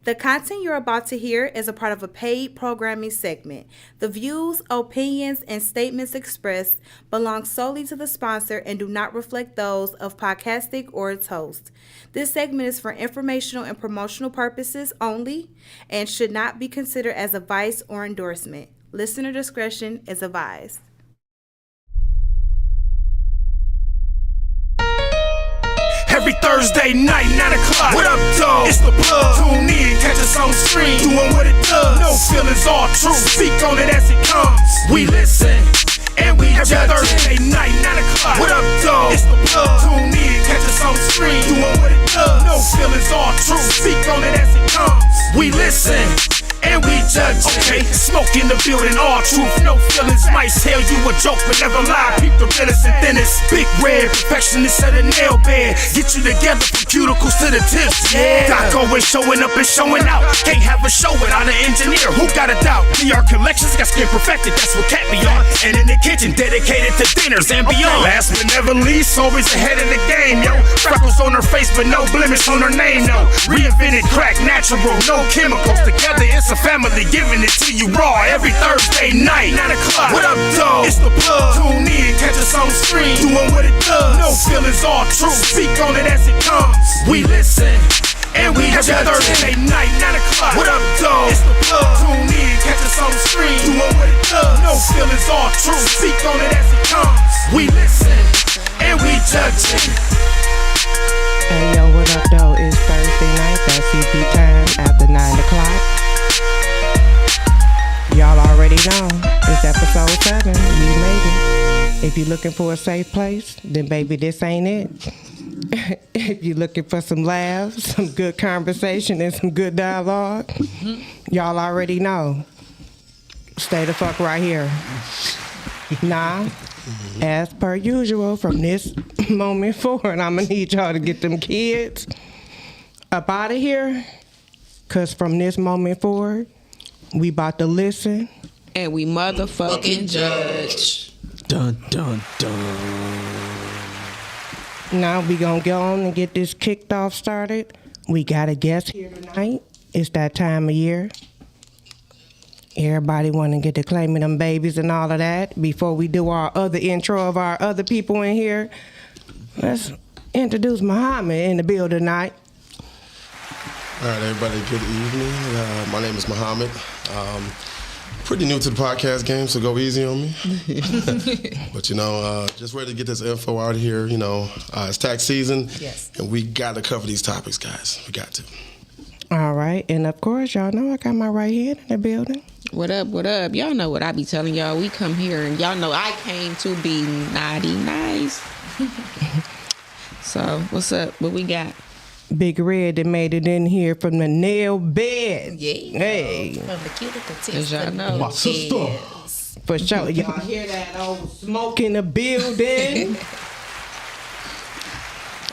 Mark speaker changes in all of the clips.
Speaker 1: The content you're about to hear is a part of a paid programming segment. The views, opinions, and statements expressed belong solely to the sponsor and do not reflect those of Podcastic or its host. This segment is for informational and promotional purposes only and should not be considered as advice or endorsement. Listener discretion is advised.
Speaker 2: Every Thursday night, 9 o'clock. What up, dog? It's the plug. Tune in, catch us on stream. Doing what it does. No feelings, all true. Speak on it as it comes. We listen and we judge. Thursday night, 9 o'clock. What up, dog? It's the plug. Tune in, catch us on stream. Doing what it does. No feelings, all true. Speak on it as it comes. We listen and we judge. Okay, smoke in the building, all truth, no feelings. Might tell you a joke, but never lie. Peep the realest and thinnest. Big red, perfectionist at a nail bed. Get you together from cuticles to the tips. Yeah, Doc always showing up and showing out. Can't have a show without an engineer. Who got a doubt? PR collections got skin perfected. That's what Cat be on. And in the kitchen, dedicated to dinners and beyond. Last but never least, always ahead of the game, yo. Freckles on her face, but no blemish on her name, no. Reinvented crack, natural, no chemicals. Together, it's a family giving it to you raw every Thursday night, 9 o'clock. What up, dog? It's the plug. Tune in, catch us on stream. Doing what it does. No feelings, all true. Speak on it as it comes. We listen and we judge. Thursday night, 9 o'clock. What up, dog? It's the plug. Tune in, catch us on stream. Doing what it does. No feelings, all true. Speak on it as it comes. We listen and we judge it.
Speaker 3: Hey yo, what up though? It's Thursday night, that's CP time after 9 o'clock. Y'all already know, it's episode 7, we made it. If you're looking for a safe place, then baby, this ain't it. If you're looking for some laughs, some good conversation, and some good dialogue, y'all already know. Stay the fuck right here. Nah. As per usual, from this moment forward, I'm gonna need y'all to get them kids up out of here. Cause from this moment forward, we about to listen.
Speaker 4: And we motherfucking judge.
Speaker 5: Dun, dun, dun.
Speaker 3: Now we gonna go on and get this kicked off started. We got a guest here tonight. It's that time of year. Everybody want to get to claiming them babies and all of that. Before we do our other intro of our other people in here, let's introduce Muhammad in the building tonight.
Speaker 6: All right, everybody, good evening. My name is Muhammad. Pretty new to the podcast game, so go easy on me. But, just ready to get this info out here. It's tax season,
Speaker 4: yes,
Speaker 6: and we got to cover these topics, guys. We got to.
Speaker 3: All right, and of course, y'all know I got my right hand in the building.
Speaker 4: What up, what up? Y'all know what I be telling y'all. We come here and y'all know I came to be naughty nice. So, what's up? What we got?
Speaker 3: Big Red that made it in here from the nail bed.
Speaker 4: Yeah.
Speaker 3: Hey.
Speaker 7: From the cuticle tips.
Speaker 4: As y'all know.
Speaker 5: My sister.
Speaker 7: Yes.
Speaker 3: For sure. Y'all hear that old smoke in the building?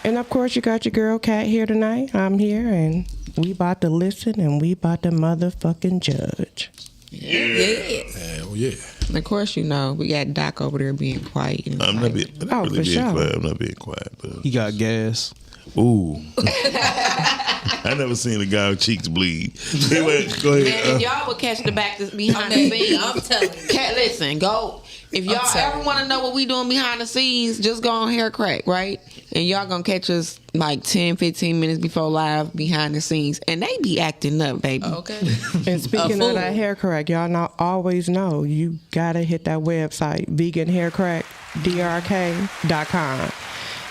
Speaker 3: And of course, you got your girl Cat here tonight. I'm here, and we about to listen, and we about to motherfucking judge.
Speaker 7: Yes.
Speaker 6: Hell yeah.
Speaker 4: And of course, we got Doc over there being quiet.
Speaker 8: I'm not being quiet. I'm not being quiet. But
Speaker 5: He got gas.
Speaker 8: ooh, I never seen a guy with cheeks bleed. Anyway, go
Speaker 4: Man,
Speaker 8: ahead.
Speaker 4: if y'all would catch the back behind the scenes,
Speaker 7: I'm telling you.
Speaker 4: Cat, listen, go. If y'all ever want to know what we doing behind the scenes, just go on Hair Crack, right? And y'all gonna catch us like 10, 15 minutes before live behind the scenes. And they be acting up, baby.
Speaker 7: Okay.
Speaker 3: And speaking of that hair crack, y'all always know you gotta hit that website, veganhaircrackdrk.com.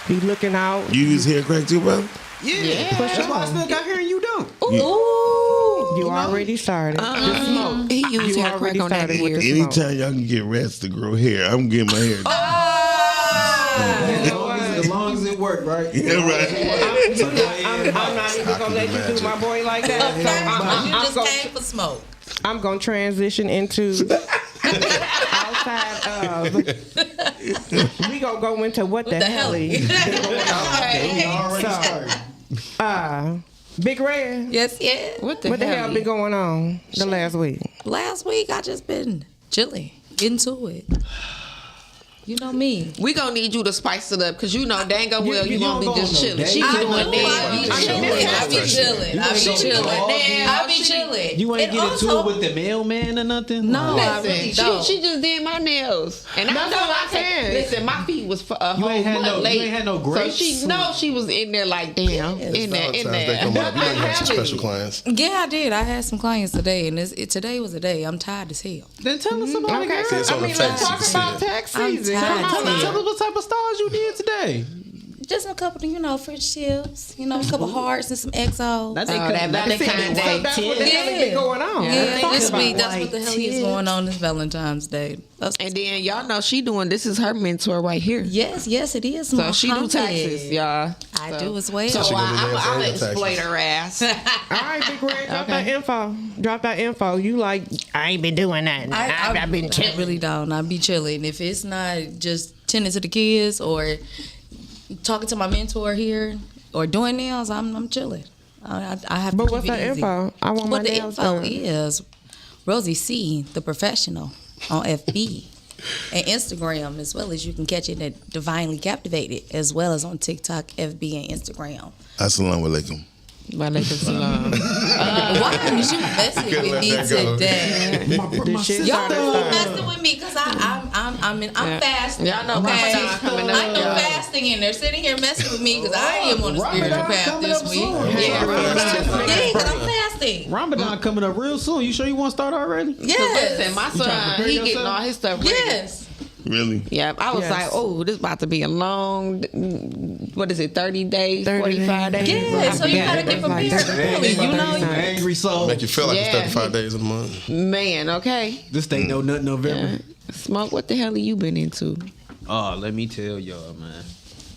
Speaker 3: Be looking out.
Speaker 8: You use hair crack too, brother?
Speaker 4: Yeah.
Speaker 5: That's why I still got hair and you don't.
Speaker 4: Ooh.
Speaker 3: You already started. Just smoke.
Speaker 4: He used
Speaker 3: You
Speaker 4: hair crack
Speaker 3: already
Speaker 4: on that
Speaker 3: started with
Speaker 4: ear.
Speaker 3: the-
Speaker 8: Anytime y'all can get rats to grow hair, I'm getting my hair.
Speaker 5: As long as it work, right?
Speaker 8: Yeah, right.
Speaker 3: I'm not even gonna let you do my boy like that. So
Speaker 7: You just came for smoke.
Speaker 3: I'm gonna transition into outside of. We gonna go into what the hell is going on. So, Big Red.
Speaker 7: Yes, yeah.
Speaker 3: What the hell been going on the last week?
Speaker 7: Last week, I just been chilling, getting to it. You know me.
Speaker 4: We gonna need you to spice it up because you know dang well you
Speaker 5: don't
Speaker 4: won't
Speaker 5: go
Speaker 4: be just
Speaker 5: on no
Speaker 4: chilling.
Speaker 5: date.
Speaker 4: She be
Speaker 5: I
Speaker 4: doing
Speaker 5: know,
Speaker 4: nails.
Speaker 7: I be chilling. I be chilling.
Speaker 5: You ain't
Speaker 7: And
Speaker 5: get into
Speaker 7: also-
Speaker 5: it with the mailman or nothing?
Speaker 7: No, I
Speaker 4: Listen,
Speaker 7: really don't.
Speaker 4: she just did my nails, and I
Speaker 3: That's
Speaker 4: know
Speaker 3: what
Speaker 4: I
Speaker 3: I'm
Speaker 4: said.
Speaker 3: saying.
Speaker 4: Listen, my feet was for a
Speaker 5: You
Speaker 4: whole
Speaker 5: ain't had
Speaker 4: month
Speaker 5: no- you
Speaker 4: late.
Speaker 5: ain't had no grapes?
Speaker 4: So she was in there like damn, in there.
Speaker 6: Valentine's Day come up. You know you have some special clients.
Speaker 7: Yeah, I did. I had some clients today, and today was a day. I'm tired as hell.
Speaker 5: Then tell us about
Speaker 3: Okay,
Speaker 5: it.
Speaker 6: See, it's
Speaker 3: I
Speaker 6: on the
Speaker 3: mean,
Speaker 6: face.
Speaker 3: let's
Speaker 6: You
Speaker 3: talk
Speaker 6: can see
Speaker 3: about
Speaker 6: it.
Speaker 3: tax
Speaker 7: I'm
Speaker 3: season.
Speaker 7: tired.
Speaker 3: Come on.
Speaker 5: Tell us what type of stars you did today.
Speaker 7: Just a couple of, French tips, a couple hearts and some XO.
Speaker 5: That
Speaker 4: Valentine's Day.
Speaker 3: That's what the hell
Speaker 7: Yeah.
Speaker 3: been going on.
Speaker 7: Yeah,
Speaker 3: Let's talk
Speaker 7: this
Speaker 3: about
Speaker 7: week,
Speaker 3: it.
Speaker 7: that's what the hell is going on this Valentine's Day.
Speaker 4: And then y'all know she doing this is her mentor right here.
Speaker 7: Yes, it is.
Speaker 4: So she do
Speaker 7: Muhammad.
Speaker 4: taxes, y'all.
Speaker 7: I do as well.
Speaker 4: So
Speaker 6: She gonna do
Speaker 4: I'm
Speaker 6: nails
Speaker 4: gonna
Speaker 6: and
Speaker 4: exploit
Speaker 6: taxes.
Speaker 4: her ass.
Speaker 3: All right, Big Red, drop that info. Drop that info. You like, I ain't been doing nothing. I've been
Speaker 7: I
Speaker 3: chilling.
Speaker 7: really don't. I be chilling. If it's not just tending to the kids or talking to my mentor here or doing nails, I'm chilling. I have.
Speaker 3: But
Speaker 7: to
Speaker 3: what's
Speaker 7: keep
Speaker 3: the
Speaker 7: it easy.
Speaker 3: info? I want my
Speaker 7: What the
Speaker 3: nails
Speaker 7: info
Speaker 3: done.
Speaker 7: is Rosie C, the professional, on FB and Instagram, as well as you can catch it at Divinely Captivated, as well as on TikTok, FB, and Instagram.
Speaker 8: Assalamu alaikum.
Speaker 4: Walaikum salam.
Speaker 7: Why is you messing
Speaker 6: couldn't
Speaker 7: with
Speaker 6: let
Speaker 7: me
Speaker 6: that go.
Speaker 7: today?
Speaker 3: This shit
Speaker 7: Y'all
Speaker 3: started
Speaker 7: know
Speaker 3: starting.
Speaker 7: messing with me because I'm fasting.
Speaker 4: Y'all know
Speaker 7: okay?
Speaker 4: Ramadan coming up,
Speaker 7: I know
Speaker 4: y'all.
Speaker 7: fasting in there, sitting here messing with me because I am on the spiritual path this week.
Speaker 4: Yeah,
Speaker 7: Yeah, because I'm fasting.
Speaker 5: Ramadan coming up real soon. You sure you want to start already?
Speaker 7: Yes.
Speaker 4: Listen, my
Speaker 5: trying to
Speaker 4: son,
Speaker 5: prepare
Speaker 4: he getting
Speaker 5: yourself?
Speaker 4: all his stuff ready.
Speaker 7: Yes.
Speaker 8: Really?
Speaker 4: Yeah, I was
Speaker 3: Yes.
Speaker 4: like, oh, this about to be a long, what is it, 30 days,
Speaker 3: 30
Speaker 4: 45 days?
Speaker 7: Yeah, so you gotta get
Speaker 3: Like
Speaker 7: prepared early, you know?
Speaker 5: Angry soul.
Speaker 6: Make you feel like
Speaker 4: Yeah.
Speaker 6: it's 35 days in a month.
Speaker 4: Man, okay.
Speaker 5: This ain't no nut November.
Speaker 4: Smoke, what the hell have you been into?
Speaker 5: Oh, let me tell y'all, man.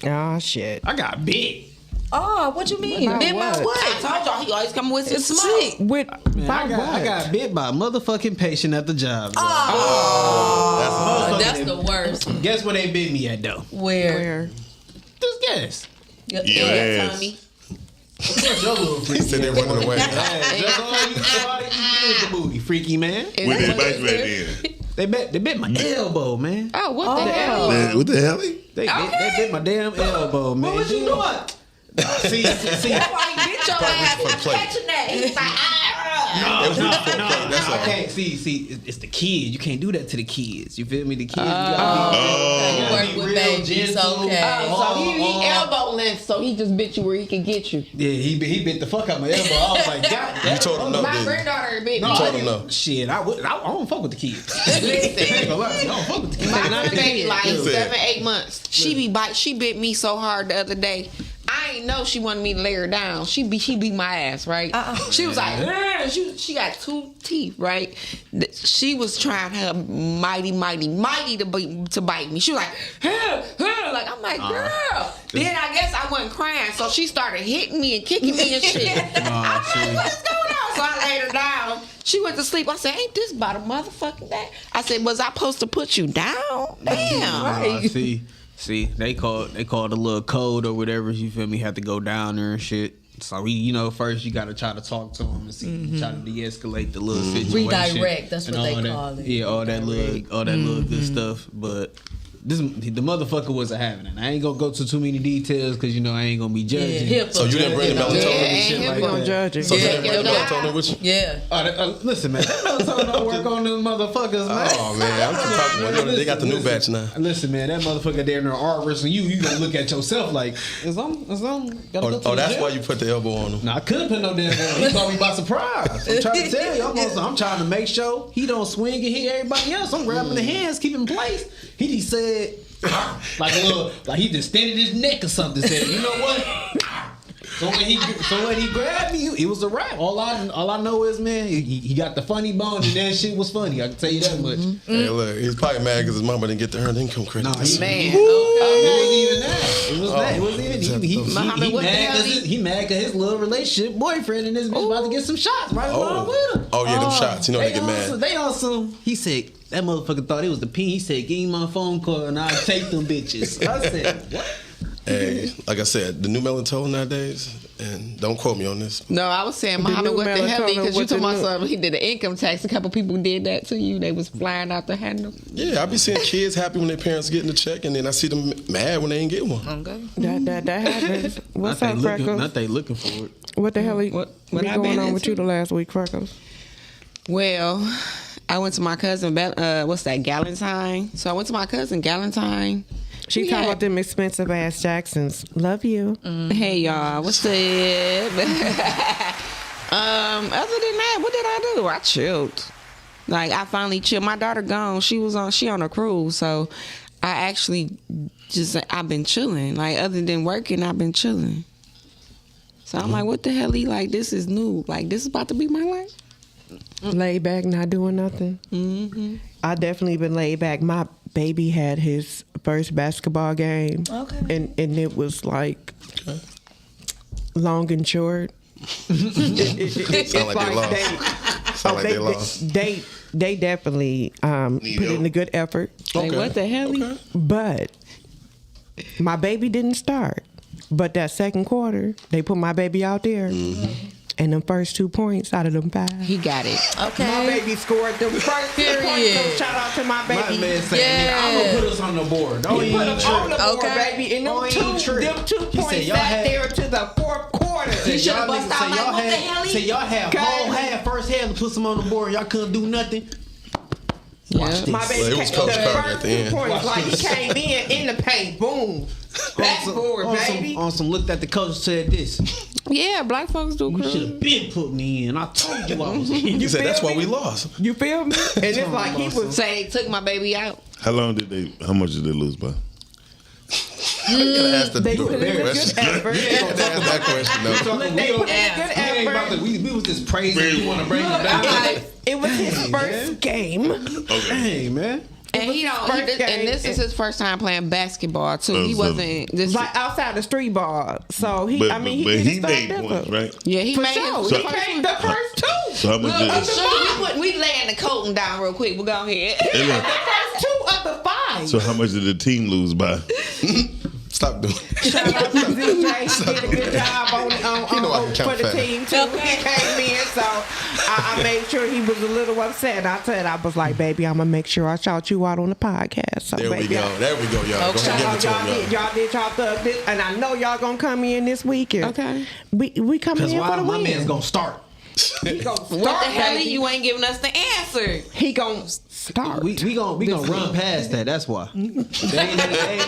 Speaker 3: Oh, shit.
Speaker 5: I got bit.
Speaker 7: Oh, what you mean?
Speaker 3: About
Speaker 7: Bit my
Speaker 3: what?
Speaker 4: I
Speaker 7: what?
Speaker 4: told y'all he always come with some
Speaker 7: It's
Speaker 4: smoke.
Speaker 7: sick.
Speaker 3: With,
Speaker 5: Man,
Speaker 3: by
Speaker 5: I
Speaker 3: what?
Speaker 5: got bit by a motherfucking patient at the job.
Speaker 7: Oh, that's the worst.
Speaker 5: Guess where they bit me at though?
Speaker 7: Where?
Speaker 3: Where?
Speaker 5: Just guess.
Speaker 8: Yes.
Speaker 4: Tommy.
Speaker 6: He said they running away.
Speaker 5: Hey, just all you did the booty, freaky man.
Speaker 8: With that bite right there.
Speaker 5: They bit my elbow, man.
Speaker 4: Oh, what the hell?
Speaker 8: Man, what the hell?
Speaker 5: They bit my damn elbow, man. What was you doing? See,
Speaker 4: That's why he bit your ass
Speaker 6: for the plate.
Speaker 4: catching that. He's like,
Speaker 6: That's
Speaker 5: I
Speaker 6: all.
Speaker 5: can't see. It's the kids. You can't do that to the kids. You feel me? The kids. You
Speaker 7: You
Speaker 5: gotta
Speaker 7: work
Speaker 5: be
Speaker 7: with
Speaker 5: real
Speaker 7: babies,
Speaker 5: gentle.
Speaker 7: okay.
Speaker 4: so he elbow length, so he just bit you where he could get you.
Speaker 5: Yeah, he bit the fuck out my elbow. I was like, God,
Speaker 6: You told him no,
Speaker 4: My
Speaker 6: didn't you?
Speaker 4: granddaughter bit me.
Speaker 6: You told him no.
Speaker 5: Shit, I don't fuck with the kids.
Speaker 4: Listen.
Speaker 5: I ain't gonna lie, I don't fuck with the kids.
Speaker 4: My grandbaby like
Speaker 6: Listen.
Speaker 4: 7-8 months. She bit me so hard the other day. I ain't know she wanted me to lay her down. She beat my ass, right? She was like, "Ugh." she got 2 teeth, right? She was trying her mighty to bite me. She was like, like I'm like, girl. Then I guess I wasn't crying, so she started hitting me and kicking me and shit. I'm like, what's going on? So I laid her down. She went to sleep. I said, ain't this about a motherfucking day? I said, was I supposed to put you down? Damn.
Speaker 5: See, they call the little code or whatever. You feel me? Have to go down there and shit. So first you gotta try to talk to them and see, try to de-escalate the little situation.
Speaker 7: Redirect, that's
Speaker 5: and
Speaker 7: what they
Speaker 5: all that.
Speaker 7: call it.
Speaker 5: Yeah, all that little good stuff. But the motherfucker wasn't having it. I ain't gonna go to too many details because I ain't gonna be judging.
Speaker 6: So you didn't bring the melatonin and shit
Speaker 4: Yeah,
Speaker 6: like
Speaker 3: We gonna
Speaker 6: that?
Speaker 3: judge it.
Speaker 6: So you
Speaker 4: Yeah,
Speaker 6: didn't bring the
Speaker 4: yeah.
Speaker 6: melatonin with you?
Speaker 7: Yeah.
Speaker 5: Listen, man, that melatonin don't work on them motherfuckers, man.
Speaker 6: Oh man, I'm just talking about they got the new batch now.
Speaker 5: Listen, man, that motherfucker there in there arm wrestling you gonna look at yourself like, is I'm gotta go to
Speaker 6: Oh,
Speaker 5: the
Speaker 6: that's
Speaker 5: gym?
Speaker 6: why you put the elbow on him.
Speaker 5: No, I couldn't put no damn elbow. He caught me by surprise. I'm trying to tell you. I'm trying to make sure he don't swing and hit everybody else. I'm grabbing the hands, keep him in place. He just said, like he just extended his neck or something. Said, you know what? So when he grabbed me, it was a wrap. All I know is, man, he got the funny bone, and that shit was funny. I can tell you that much.
Speaker 6: Hey, look, he's probably mad because his mama didn't get the earned income credit.
Speaker 5: Nah, he-
Speaker 4: Man,
Speaker 5: It
Speaker 4: okay.
Speaker 5: wasn't even that. It was that. It wasn't even. He
Speaker 4: Muhammad, what the
Speaker 5: mad
Speaker 4: hell
Speaker 5: because he mad because his little relationship boyfriend and this bitch about to get some shots right along with him.
Speaker 6: Oh yeah, them shots. You know they get mad.
Speaker 5: They on some. He said that motherfucker thought it was the pin. He said, "Give me my phone call and I'll take them bitches." I said, "What?"
Speaker 6: Hey, like I said, the new melatonin nowadays, and don't quote me on this.
Speaker 4: No, I was saying,
Speaker 3: The
Speaker 4: Muhammad,
Speaker 3: new
Speaker 4: what the hell?
Speaker 3: melatonin,
Speaker 4: Because you
Speaker 3: what
Speaker 4: told
Speaker 3: the
Speaker 4: my
Speaker 3: new-
Speaker 4: son he did the income tax. A couple people did that to you. They was flying out the handle.
Speaker 6: Yeah, I be seeing kids happy when their parents getting the check, and then I see them mad when they ain't get one.
Speaker 4: Okay.
Speaker 3: That happens. What's up, Freckles?
Speaker 5: Not they looking for it.
Speaker 3: What the hell
Speaker 4: What
Speaker 3: be
Speaker 4: I
Speaker 3: going
Speaker 4: been
Speaker 3: on with
Speaker 4: into?
Speaker 3: you the last week, Freckles?
Speaker 4: Well, I went to my cousin. What's that? Galentine. So I went to my cousin Galentine.
Speaker 3: She
Speaker 4: We
Speaker 3: talking
Speaker 4: had-
Speaker 3: about them expensive ass Jacksons. Love you.
Speaker 4: Hey y'all, what's up? Other than that, what did I do? I chilled. Like I finally chilled. My daughter gone. She on a cruise, so I actually I've been chilling. Like other than working, I've been chilling. So I'm like, what the hell? Like this is new. Like this is about to be my life.
Speaker 3: Laid back, not doing nothing.
Speaker 4: Mm-hmm.
Speaker 3: I definitely been laid back. My baby had his first basketball game.
Speaker 7: Okay.
Speaker 3: And it was like long and short.
Speaker 6: Sound like they lost. Sound like they lost.
Speaker 3: They definitely put in a good effort.
Speaker 4: Like what the hell?
Speaker 6: Okay.
Speaker 3: But my baby didn't start. But that second quarter, they put my baby out there. And them first 2 points out of them 5.
Speaker 4: He got it.
Speaker 7: Okay.
Speaker 3: My baby scored them first 2 points. So shout out to my baby.
Speaker 5: My man saying, "Nigga, I'm gonna put us on the board. Don't
Speaker 3: He
Speaker 5: even
Speaker 3: put them on the board,
Speaker 7: Okay.
Speaker 3: baby. And them
Speaker 5: Don't
Speaker 3: two
Speaker 5: even trip.
Speaker 3: them 2
Speaker 5: He said
Speaker 3: points
Speaker 5: y'all
Speaker 3: sat
Speaker 5: had-
Speaker 3: there to the fourth quarter.
Speaker 7: He should have bust out like, what the hell?
Speaker 5: Say y'all had
Speaker 3: Okay.
Speaker 5: whole half, first half to put some on the board. Y'all couldn't do nothing. Watch this.
Speaker 3: My baby
Speaker 6: Well, it was
Speaker 3: came,
Speaker 6: Coach
Speaker 3: the
Speaker 6: Carter
Speaker 3: first
Speaker 6: at the
Speaker 3: 2
Speaker 6: end.
Speaker 3: points, like he came in the paint, boom, backboard, baby.
Speaker 5: On some looked at the coach said this.
Speaker 4: Yeah, black folks do
Speaker 5: You should
Speaker 4: cruise.
Speaker 5: have been put me in. I told you I was in.
Speaker 6: You said
Speaker 3: feel
Speaker 6: that's why
Speaker 3: me?
Speaker 6: we lost.
Speaker 3: You feel me? And it's like he was.
Speaker 4: Say they took my baby out.
Speaker 8: How much did they lose by?
Speaker 6: You gotta ask the
Speaker 3: They put in a good
Speaker 6: question.
Speaker 3: effort.
Speaker 6: You gotta ask that question though.
Speaker 3: Look, they put in a good effort.
Speaker 5: We was just praising. You want to bring it down?
Speaker 3: It was his first game.
Speaker 8: Okay.
Speaker 5: Hey man.
Speaker 4: And he don't.
Speaker 3: first
Speaker 4: And
Speaker 3: game.
Speaker 4: this is his first time playing basketball too. He
Speaker 8: So-
Speaker 4: wasn't. This,
Speaker 3: Like outside the street ball. So he,
Speaker 8: But,
Speaker 3: I mean,
Speaker 8: but
Speaker 3: he
Speaker 8: he
Speaker 3: didn't
Speaker 8: made
Speaker 3: start
Speaker 8: points,
Speaker 3: that.
Speaker 8: right?
Speaker 4: yeah, he
Speaker 3: For
Speaker 4: made
Speaker 3: sure.
Speaker 4: his
Speaker 3: He
Speaker 4: first
Speaker 3: came the first 2.
Speaker 8: So how much
Speaker 4: Look, I'm
Speaker 8: did
Speaker 4: sure we laying the coating down real quick. We'll go ahead.
Speaker 8: hey, look,
Speaker 3: The first 2 of the 5.
Speaker 8: so how much did the team lose by?
Speaker 6: Stop doing.
Speaker 3: Shout out to ZJ. He did a good job on
Speaker 6: You know I can count
Speaker 3: for the
Speaker 6: fast.
Speaker 3: team too. He came in, so I made sure he was a little upset. I said, I was like, baby, I'm gonna make sure I shout you out on the podcast. So,
Speaker 6: There we
Speaker 3: baby,
Speaker 6: go. There we go, y'all. Go
Speaker 3: Shout
Speaker 6: ahead,
Speaker 3: out,
Speaker 6: give it
Speaker 3: y'all
Speaker 6: to
Speaker 3: did,
Speaker 6: him,
Speaker 3: y'all did y'all thug, and I know y'all gonna come in this weekend.
Speaker 4: Okay.
Speaker 3: We coming
Speaker 5: Because
Speaker 3: in for
Speaker 5: why
Speaker 3: the
Speaker 5: my
Speaker 3: win.
Speaker 5: man's gonna start.
Speaker 3: He gonna start,
Speaker 4: What the hell?
Speaker 3: baby.
Speaker 4: You ain't giving us the answer.
Speaker 3: He gonna start.
Speaker 5: We gonna run past that. That's why. They ain't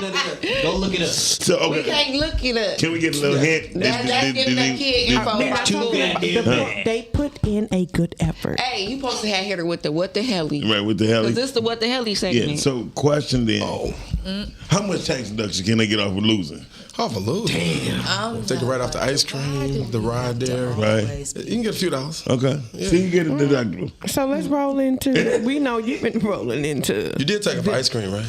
Speaker 5: nothing. Go look it up.
Speaker 8: So
Speaker 4: We
Speaker 8: okay,
Speaker 4: can't look it up.
Speaker 8: can we get a little hint?
Speaker 4: That's giving that kid info.
Speaker 3: I mean, I
Speaker 5: Too
Speaker 3: told you,
Speaker 5: goddamn
Speaker 3: they put in a good effort.
Speaker 4: Hey, you supposed to have hit her with the what the hell?
Speaker 8: Right, what the hell?
Speaker 4: Cause this the what the hell segment.
Speaker 8: Yeah. So question then: how much tax deduction can they get off of losing?
Speaker 6: Off a lose.
Speaker 7: I'm
Speaker 6: Take it right off the ice cream, the ride there.
Speaker 8: Right.
Speaker 6: You can get a few dollars.
Speaker 8: Okay. So you get a deductible.
Speaker 3: So let's roll into. We know you've been rolling into.
Speaker 6: You did take it for ice cream, right?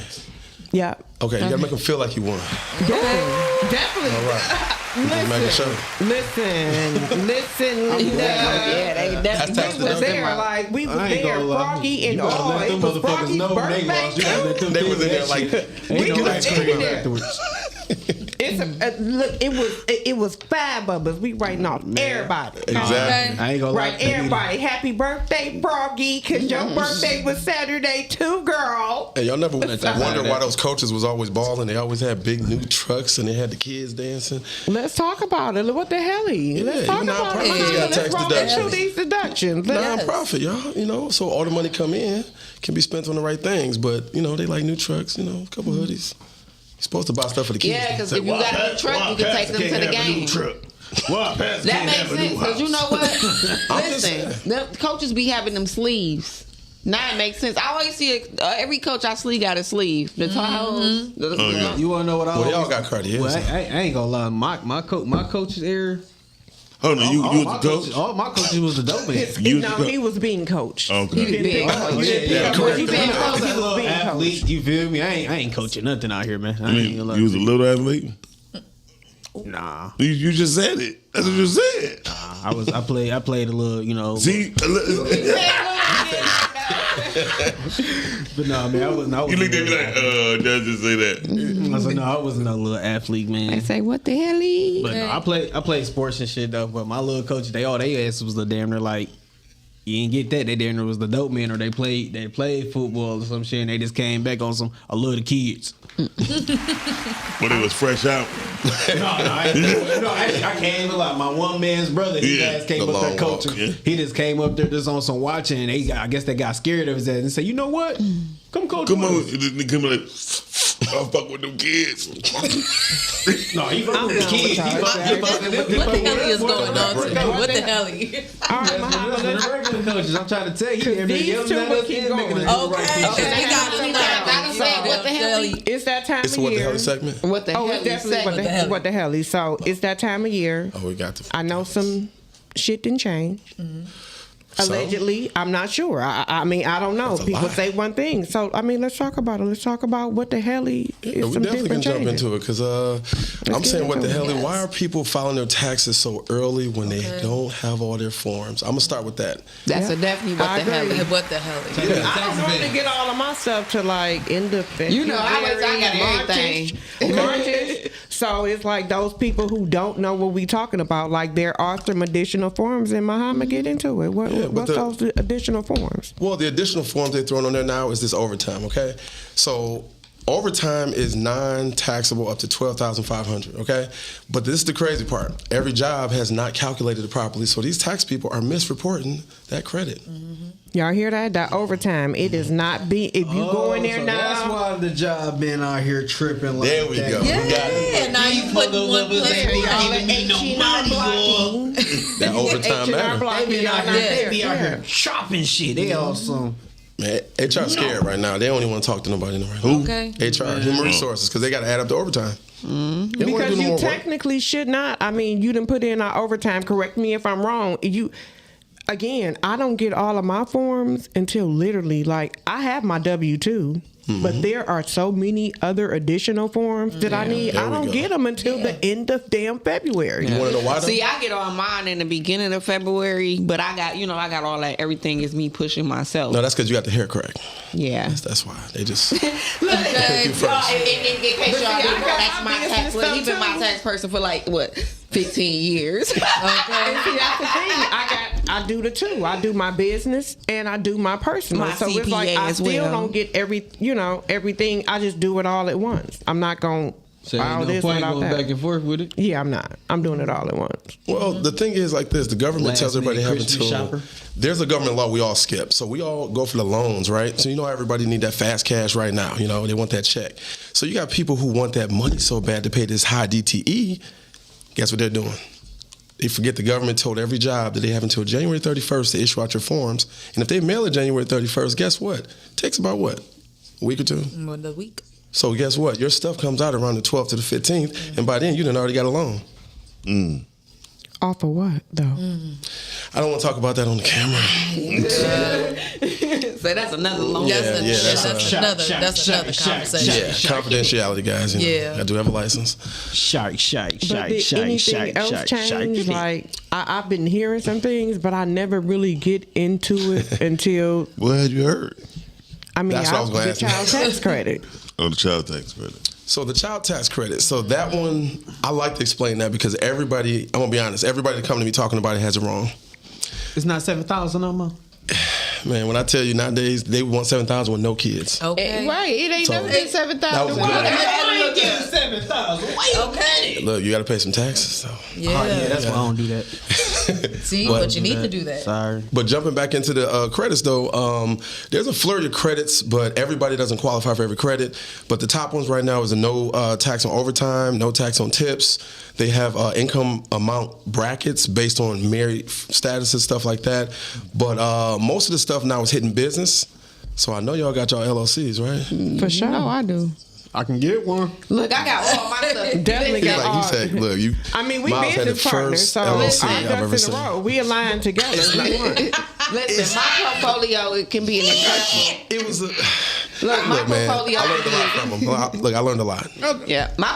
Speaker 3: Yeah,
Speaker 6: Okay, you gotta make them feel like you won.
Speaker 3: definitely.
Speaker 6: All right. Just making sure.
Speaker 3: Listen.
Speaker 4: Yeah,
Speaker 6: That's tax
Speaker 3: We was
Speaker 6: deductible.
Speaker 3: there, like we was
Speaker 5: I ain't
Speaker 3: there,
Speaker 5: gonna lie.
Speaker 3: Froggy and
Speaker 5: You gotta
Speaker 3: all.
Speaker 5: let
Speaker 3: It
Speaker 5: them
Speaker 3: was
Speaker 5: motherfuckers
Speaker 3: Froggy's
Speaker 5: know when they
Speaker 3: birthday
Speaker 5: lost. You gotta let
Speaker 3: too.
Speaker 5: them
Speaker 6: They
Speaker 5: feel
Speaker 6: was in there
Speaker 5: that
Speaker 6: like,
Speaker 5: shit.
Speaker 3: We
Speaker 5: Ain't no
Speaker 3: was
Speaker 5: ice
Speaker 3: in
Speaker 5: cream
Speaker 3: there.
Speaker 5: afterwards.
Speaker 3: Look. It was 5 of us. We writing off everybody.
Speaker 6: exactly.
Speaker 5: I ain't gonna lie.
Speaker 3: Right, everybody. Happy birthday, Froggy, because your birthday was Saturday too, girl.
Speaker 6: Hey, y'all never wondered why those coaches was always balling. They always had big new trucks and they had the kids dancing.
Speaker 3: Let's talk about it. What the hell? Let's
Speaker 6: you
Speaker 3: talk about it.
Speaker 6: nonprofits got
Speaker 3: Let's
Speaker 6: tax
Speaker 3: roll into
Speaker 6: deductions.
Speaker 3: these deductions. Let's-
Speaker 6: Non-profit, y'all. You know, so all the money come in can be spent on the right things. But you know, they like new trucks. You know, a couple hoodies. You're supposed to buy stuff for the kids.
Speaker 4: Yeah, because if you got a new truck, you can take them to the game. That makes sense. Because you know what? Listen, the coaches be having them sleeves. Now it makes sense. I always see every coach I see got a sleeve. The towels.
Speaker 5: You wanna know what I?
Speaker 6: Well,
Speaker 5: always,
Speaker 6: y'all got Cartier.
Speaker 5: Well, I ain't gonna lie. My coach's era.
Speaker 8: Oh no, you was
Speaker 5: my
Speaker 8: the coach.
Speaker 5: All my coaches was the dope man.
Speaker 8: You was
Speaker 3: No,
Speaker 8: the coach.
Speaker 3: he was being coached.
Speaker 8: Okay.
Speaker 3: He didn't pick coach.
Speaker 6: Yeah, correct.
Speaker 3: He been
Speaker 5: I
Speaker 3: coached.
Speaker 5: was
Speaker 3: He
Speaker 5: a little
Speaker 3: was being
Speaker 5: athlete.
Speaker 3: coached.
Speaker 5: You feel me? I ain't coaching nothing out here, man. I
Speaker 8: I
Speaker 5: ain't
Speaker 8: mean,
Speaker 5: gonna lie.
Speaker 8: you was a little athlete.
Speaker 5: Nah,
Speaker 8: You just said it. That's what you said.
Speaker 5: I played a little, you know.
Speaker 8: See,
Speaker 5: But nah, man, I wasn't.
Speaker 8: you looked at me like, does it say that?
Speaker 5: said, no, I wasn't no little athlete, man.
Speaker 4: They say, what the hell?
Speaker 5: But no, I played sports and shit though. But my little coach, they asses was the damn near like, you didn't get that. They damn near was the dope man, or they played football or some shit, and they just came back on some. I love the kids.
Speaker 8: When it was fresh out.
Speaker 5: I can't even lie. My one man's brother, his ass came
Speaker 6: the
Speaker 5: up there
Speaker 6: long
Speaker 5: coaching.
Speaker 6: walk, yeah.
Speaker 5: He just came up there just on some watching, and I guess they got scared of his ass and said, "You know what? Come coach.
Speaker 8: Come on.
Speaker 5: with us."
Speaker 8: They come like, I'll fuck with them kids.
Speaker 5: No, he fucking with the kids.
Speaker 7: What the hell is going on today? What the hell?
Speaker 3: All right, Muhammad,
Speaker 5: The regular coaches, I'm trying to tell you, he damn near
Speaker 3: these
Speaker 5: yelling
Speaker 3: two
Speaker 5: at
Speaker 3: will
Speaker 5: us
Speaker 3: keep
Speaker 5: and making
Speaker 3: going.
Speaker 5: us do the right
Speaker 7: Okay.
Speaker 5: shit.
Speaker 7: We gotta
Speaker 4: say, what the hell?
Speaker 3: it's that time
Speaker 6: It's
Speaker 3: of
Speaker 6: what the
Speaker 3: year.
Speaker 6: hell segment.
Speaker 4: What the
Speaker 3: Oh,
Speaker 4: hell?
Speaker 3: it's definitely what the hell is. So it's that time of year.
Speaker 6: Oh, we got the.
Speaker 3: I know some shit didn't change. Allegedly, I'm not sure. I mean, I don't know.
Speaker 6: That's a
Speaker 3: People
Speaker 6: lie.
Speaker 3: say one thing. So, I mean, let's talk about it. Let's talk about what the hell is
Speaker 6: Yeah, we
Speaker 3: some
Speaker 6: definitely can
Speaker 3: different
Speaker 6: jump
Speaker 3: changes.
Speaker 6: into it because I'm
Speaker 3: get
Speaker 6: saying what
Speaker 3: into
Speaker 6: the
Speaker 3: it.
Speaker 6: hell? Why are people filing their taxes so early when they don't have all their forms? I'm gonna start with that.
Speaker 4: That's
Speaker 3: Yeah.
Speaker 4: a definitely what
Speaker 3: I
Speaker 4: the hell
Speaker 3: agree.
Speaker 4: is.
Speaker 7: What the hell?
Speaker 3: I don't normally get all of my stuff to like end of February.
Speaker 4: You know, I got everything.
Speaker 3: March-ish. So it's like those people who don't know what we talking about. Like there are some additional forms, and Muhammad get into it.
Speaker 6: but
Speaker 3: What's those additional forms?
Speaker 6: Well, the additional forms they're throwing on there now is this overtime. Okay, so overtime is non-taxable up to $12,500. Okay, but this is the crazy part. Every job has not calculated it properly, so these tax people are misreporting that credit.
Speaker 3: Y'all hear that? That overtime. It is not be. If you go in there
Speaker 5: so
Speaker 3: now,
Speaker 5: that's why the job been out here tripping like
Speaker 6: There we
Speaker 5: that.
Speaker 6: go. We got it.
Speaker 7: Yeah, now you put one plus one.
Speaker 6: That overtime matter.
Speaker 5: They be out here,
Speaker 7: Yeah.
Speaker 5: they be out here chopping shit. They awesome.
Speaker 6: Man, HR scared right now. They don't even want to talk to nobody right now.
Speaker 7: Okay.
Speaker 6: HR, human resources, because they got to add up the overtime. They don't wanna
Speaker 3: because
Speaker 6: do no
Speaker 3: you
Speaker 6: more work.
Speaker 3: technically should not. I mean, you didn't put in our overtime. Correct me if I'm wrong. Again, I don't get all of my forms until literally, like, I have my W-2, but there are so many other additional forms that I need.
Speaker 6: There
Speaker 3: I
Speaker 6: we
Speaker 3: don't
Speaker 6: go.
Speaker 3: get them until the end of damn February.
Speaker 6: You want to know why? Though?
Speaker 4: See, I get all mine in the beginning of February, but I got all that. Everything is me pushing myself.
Speaker 6: No, that's because you got the hair crack.
Speaker 4: Yeah.
Speaker 6: That's why they just.
Speaker 4: Look,
Speaker 6: you first.
Speaker 4: in case y'all didn't know, that's my
Speaker 3: business
Speaker 4: tax. Well, he
Speaker 3: stuff
Speaker 4: been my
Speaker 3: too.
Speaker 4: tax person for like what, 15 years.
Speaker 3: And see, that's the thing. I do the two. I do my business and I do my personal.
Speaker 4: My
Speaker 3: so it's like
Speaker 4: CPA
Speaker 3: I
Speaker 4: as
Speaker 3: still
Speaker 4: well.
Speaker 3: don't get everything. I just do it all at once. I'm not going
Speaker 5: So
Speaker 3: all
Speaker 5: no
Speaker 3: this
Speaker 5: point
Speaker 3: without
Speaker 5: going
Speaker 3: that.
Speaker 5: back and forth with it.
Speaker 3: Yeah, I'm not. I'm doing it all at once.
Speaker 6: Well, the thing is like this: the government
Speaker 5: Last
Speaker 6: tells everybody they have
Speaker 5: minute Christmas
Speaker 6: until.
Speaker 5: shopper.
Speaker 6: There's a government law we all skip, so we all go for the loans, right? So you know everybody need that fast cash right now. You know they want that check. So you got people who want that money so bad to pay this high DTE. Guess what they're doing? They forget the government told every job that they have until January 31st to issue out your forms, and if they mail it January 31st, guess what? It takes about what? A week or two.
Speaker 7: What the week?
Speaker 6: So guess what? Your stuff comes out around the 12th to the 15th, and by then you done already got a loan.
Speaker 3: Off of what though?
Speaker 6: I don't want to talk about that on the camera.
Speaker 4: So that's another long.
Speaker 7: That's another
Speaker 5: Shot,
Speaker 7: conversation.
Speaker 6: Yeah, confidentiality, guys. You know,
Speaker 7: Yeah.
Speaker 6: I do have a license.
Speaker 5: Shite.
Speaker 3: But did anything else change? Like I've been hearing some things, but I never really get into it until
Speaker 8: What had you heard?
Speaker 3: I mean
Speaker 6: That's what I was gonna
Speaker 3: the
Speaker 6: ask you.
Speaker 3: child tax credit.
Speaker 8: Oh, the child tax credit.
Speaker 6: So the child tax credit. So that one, I like to explain that because everybody, I'm gonna be honest, everybody that come to me talking about it has it wrong.
Speaker 5: It's not 7,000 no more.
Speaker 6: Man, when I tell you nowadays they want 7,000 with no kids.
Speaker 7: Okay.
Speaker 4: Right, it ain't
Speaker 6: So,
Speaker 4: never been
Speaker 6: That was
Speaker 4: 7,000.
Speaker 6: good.
Speaker 5: 7,000.
Speaker 7: Okay.
Speaker 6: Look, you got to pay some taxes. So.
Speaker 7: Yeah.
Speaker 5: That's why I don't do that.
Speaker 7: See, but you need to do that.
Speaker 5: Sorry.
Speaker 6: But jumping back into the credits, though, there's a flurry of credits, but everybody doesn't qualify for every credit. But the top ones right now is a no tax on overtime, no tax on tips. They have income amount brackets based on married status and stuff like that. But most of the stuff now is hitting business. So I know y'all got y'all LLCs, right?
Speaker 3: For sure.
Speaker 4: No, I do.
Speaker 5: I can get one.
Speaker 4: Look, I got all my stuff.
Speaker 3: Definitely
Speaker 6: He's
Speaker 3: got
Speaker 6: like,
Speaker 3: all.
Speaker 6: he said, look, you.
Speaker 3: I mean, we
Speaker 6: Miles had
Speaker 3: business
Speaker 6: the
Speaker 3: partners,
Speaker 6: first
Speaker 3: so
Speaker 6: LLC
Speaker 3: our
Speaker 6: I've ever
Speaker 3: ducks in
Speaker 6: seen.
Speaker 3: a row. We align together. Like one.
Speaker 4: Listen, my portfolio, it can be an example.
Speaker 6: It was a.
Speaker 4: Look, my
Speaker 6: man,
Speaker 4: portfolio
Speaker 6: I learned a lot from him. Look, I learned a lot.
Speaker 4: Yeah, my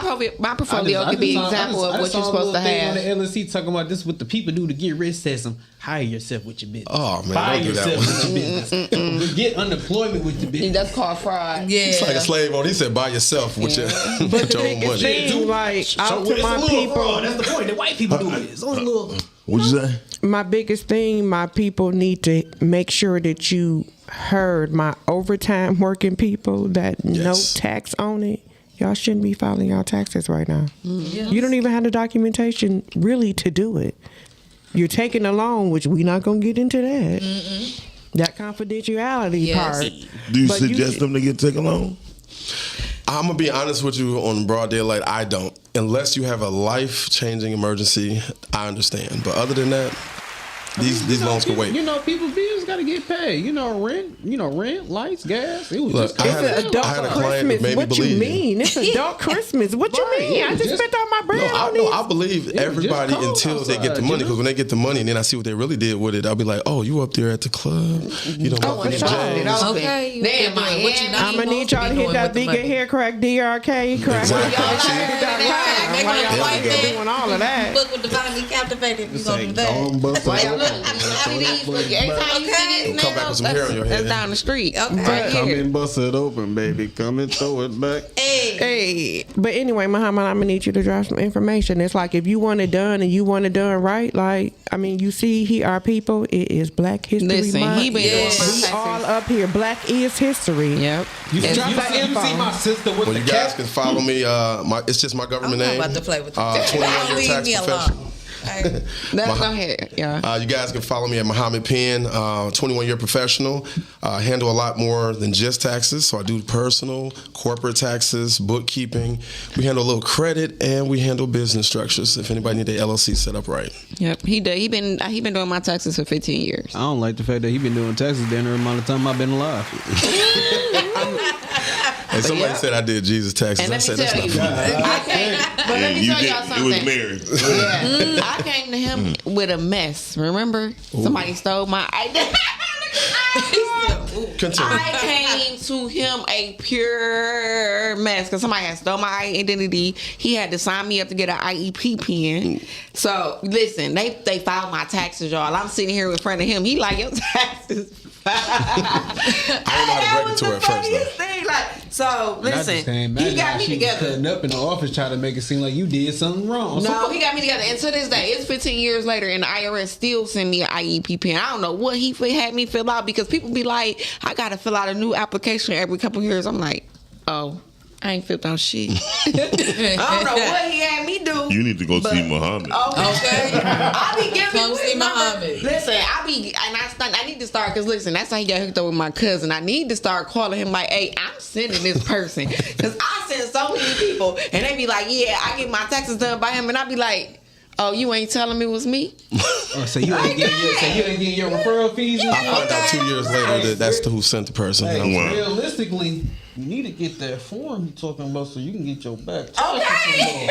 Speaker 4: portfolio could be an example of what you're supposed to have.
Speaker 5: On the LSC talking about this, what the people do to get rich. Says some hire yourself with your business.
Speaker 6: Oh man,
Speaker 5: Fire
Speaker 6: don't do that
Speaker 5: yourself
Speaker 6: one.
Speaker 5: with your business. Get unemployment with your business.
Speaker 4: That's called fraud.
Speaker 7: Yeah.
Speaker 6: It's like a slave owner. He said, "Buy yourself with your,
Speaker 3: But
Speaker 6: with
Speaker 3: the
Speaker 6: your own
Speaker 3: biggest
Speaker 6: money."
Speaker 3: thing, like, out
Speaker 5: It's
Speaker 3: to
Speaker 5: a
Speaker 3: my
Speaker 5: little
Speaker 3: people,
Speaker 5: fraud. That's the point. The white people do it. It's only a little.
Speaker 8: What'd you say?
Speaker 3: my biggest thing, my people need to make sure that you heard my overtime working people that no
Speaker 6: Yes.
Speaker 3: tax on it. Y'all shouldn't be filing y'all taxes right now. You don't even have the documentation really to do it. You're taking a loan, which we're not going to get into that. That confidentiality
Speaker 7: Yes.
Speaker 3: part.
Speaker 8: Do you
Speaker 3: But
Speaker 8: suggest them to get taken on?
Speaker 6: I'm gonna be honest with you on broad daylight. I don't, unless you have a life-changing emergency. I understand, but other than that, these loans can wait.
Speaker 5: You know, people's bills got to get paid. Rent, lights, gas. It was
Speaker 6: Look,
Speaker 5: just
Speaker 6: I had a
Speaker 3: Adult
Speaker 6: client that
Speaker 3: Christmas.
Speaker 6: made me
Speaker 3: What you
Speaker 6: believe.
Speaker 3: mean? It's adult Christmas. What you
Speaker 5: Right,
Speaker 3: mean?
Speaker 5: yeah,
Speaker 3: I just
Speaker 5: just-
Speaker 3: spent all my bread on
Speaker 6: No,
Speaker 3: these.
Speaker 6: I believe
Speaker 5: just
Speaker 6: everybody
Speaker 5: cold
Speaker 6: until they get the
Speaker 5: outside,
Speaker 6: money.
Speaker 5: you
Speaker 6: Because
Speaker 5: know?
Speaker 6: when they get the money, and then I see what they really did with it, I'll be like, "Oh, you up there at the club? You know,
Speaker 4: Oh,
Speaker 6: Michael
Speaker 4: for sure.
Speaker 6: James."
Speaker 7: Okay, you
Speaker 4: They in
Speaker 7: been doing what you
Speaker 4: Miami.
Speaker 7: not
Speaker 3: I'm gonna need
Speaker 7: supposed to
Speaker 3: y'all to
Speaker 7: be
Speaker 3: hit
Speaker 7: doing
Speaker 3: that
Speaker 7: with the
Speaker 3: vegan
Speaker 7: money.
Speaker 3: hair crack, DRK, crack.
Speaker 6: Exactly.
Speaker 3: Y'all
Speaker 6: See?
Speaker 3: hit that line.
Speaker 7: Making
Speaker 3: While
Speaker 7: a
Speaker 3: y'all
Speaker 7: white
Speaker 3: been
Speaker 7: man
Speaker 3: doing all of that.
Speaker 7: Look with Divinely Captivated. You gonna do that?
Speaker 4: Why y'all look? Every time you see this
Speaker 6: Come back with some hair on your head.
Speaker 4: that's down the street.
Speaker 7: Okay.
Speaker 4: Right
Speaker 9: Come
Speaker 4: here.
Speaker 9: and bust it open, baby. Come and throw it back.
Speaker 7: Hey.
Speaker 3: Hey, but anyway, Muhammad, I'm gonna need you to drop some information. It's like if you want it done and you want it done right, like I mean, you see, here our people. It is Black History
Speaker 4: Listen,
Speaker 3: Month.
Speaker 4: he been doing my
Speaker 3: We
Speaker 4: taxes.
Speaker 3: all up here. Black is history.
Speaker 4: Yep.
Speaker 5: You
Speaker 4: Yes.
Speaker 5: see my sister with
Speaker 6: Well,
Speaker 5: the
Speaker 6: you guys
Speaker 5: cat.
Speaker 6: can follow me. It's just my government
Speaker 7: I'm not
Speaker 6: name.
Speaker 7: about to play with you.
Speaker 6: 21
Speaker 7: Don't
Speaker 6: year
Speaker 7: leave
Speaker 6: tax
Speaker 7: me alone.
Speaker 6: professional.
Speaker 7: Hey.
Speaker 4: That's go ahead. Yeah.
Speaker 6: You guys can follow me at Muhammad Penn, 21-year professional. Handle a lot more than just taxes. So I do personal, corporate taxes, bookkeeping. We handle a little credit, and we handle business structures. If anybody need their LLC set up right.
Speaker 4: Yep. He did. He been doing my taxes for 15 years.
Speaker 5: I don't like the fact that he been doing taxes the amount of time I've been alive.
Speaker 6: And somebody said I did Jesus taxes.
Speaker 4: And
Speaker 6: I
Speaker 4: let
Speaker 6: said
Speaker 4: me
Speaker 6: that's
Speaker 4: tell
Speaker 6: not
Speaker 4: you,
Speaker 6: fair.
Speaker 4: I came. But let me
Speaker 8: You
Speaker 4: tell y'all
Speaker 8: did.
Speaker 4: something.
Speaker 8: It was married.
Speaker 4: Yeah. I came to him with a mess. Remember? Somebody stole my identity.
Speaker 6: Continue.
Speaker 4: I came to him a pure mess because somebody had stole my identity. He had to sign me up to get an IEP pin. So listen, they filed my taxes, y'all. I'm sitting here in front of him. He like, your taxes.
Speaker 6: I didn't know how to break it to her at first, though.
Speaker 4: Thing. Like, so listen, he got me together.
Speaker 5: Cutting up in the office trying to make it seem like you did something wrong.
Speaker 4: No, he got me together. And to this day, it's 15 years later, and the IRS still send me an IEP pin. I don't know what he had me fill out because people be like, I got to fill out a new application every couple of years. I'm like, oh, I ain't filled out shit. I don't know what he had me do.
Speaker 8: You need to go see Muhammad.
Speaker 7: Okay.
Speaker 4: I be giving
Speaker 7: Come see Muhammad.
Speaker 4: Listen, I need to start because listen, that's how he got hooked up with my cousin. I need to start calling him like, hey, I'm sending this person because I send so many people, and they be like, yeah, I get my taxes done by him, and I be like, oh, you ain't telling me it was me?
Speaker 5: So you ain't getting your referral fees and
Speaker 6: I found out 2 years later that that's who sent the person.
Speaker 5: Hey,
Speaker 6: And I'm
Speaker 8: Wow.
Speaker 6: like,
Speaker 5: realistically, you need to get that form you talking about so you can get your back.
Speaker 4: Okay.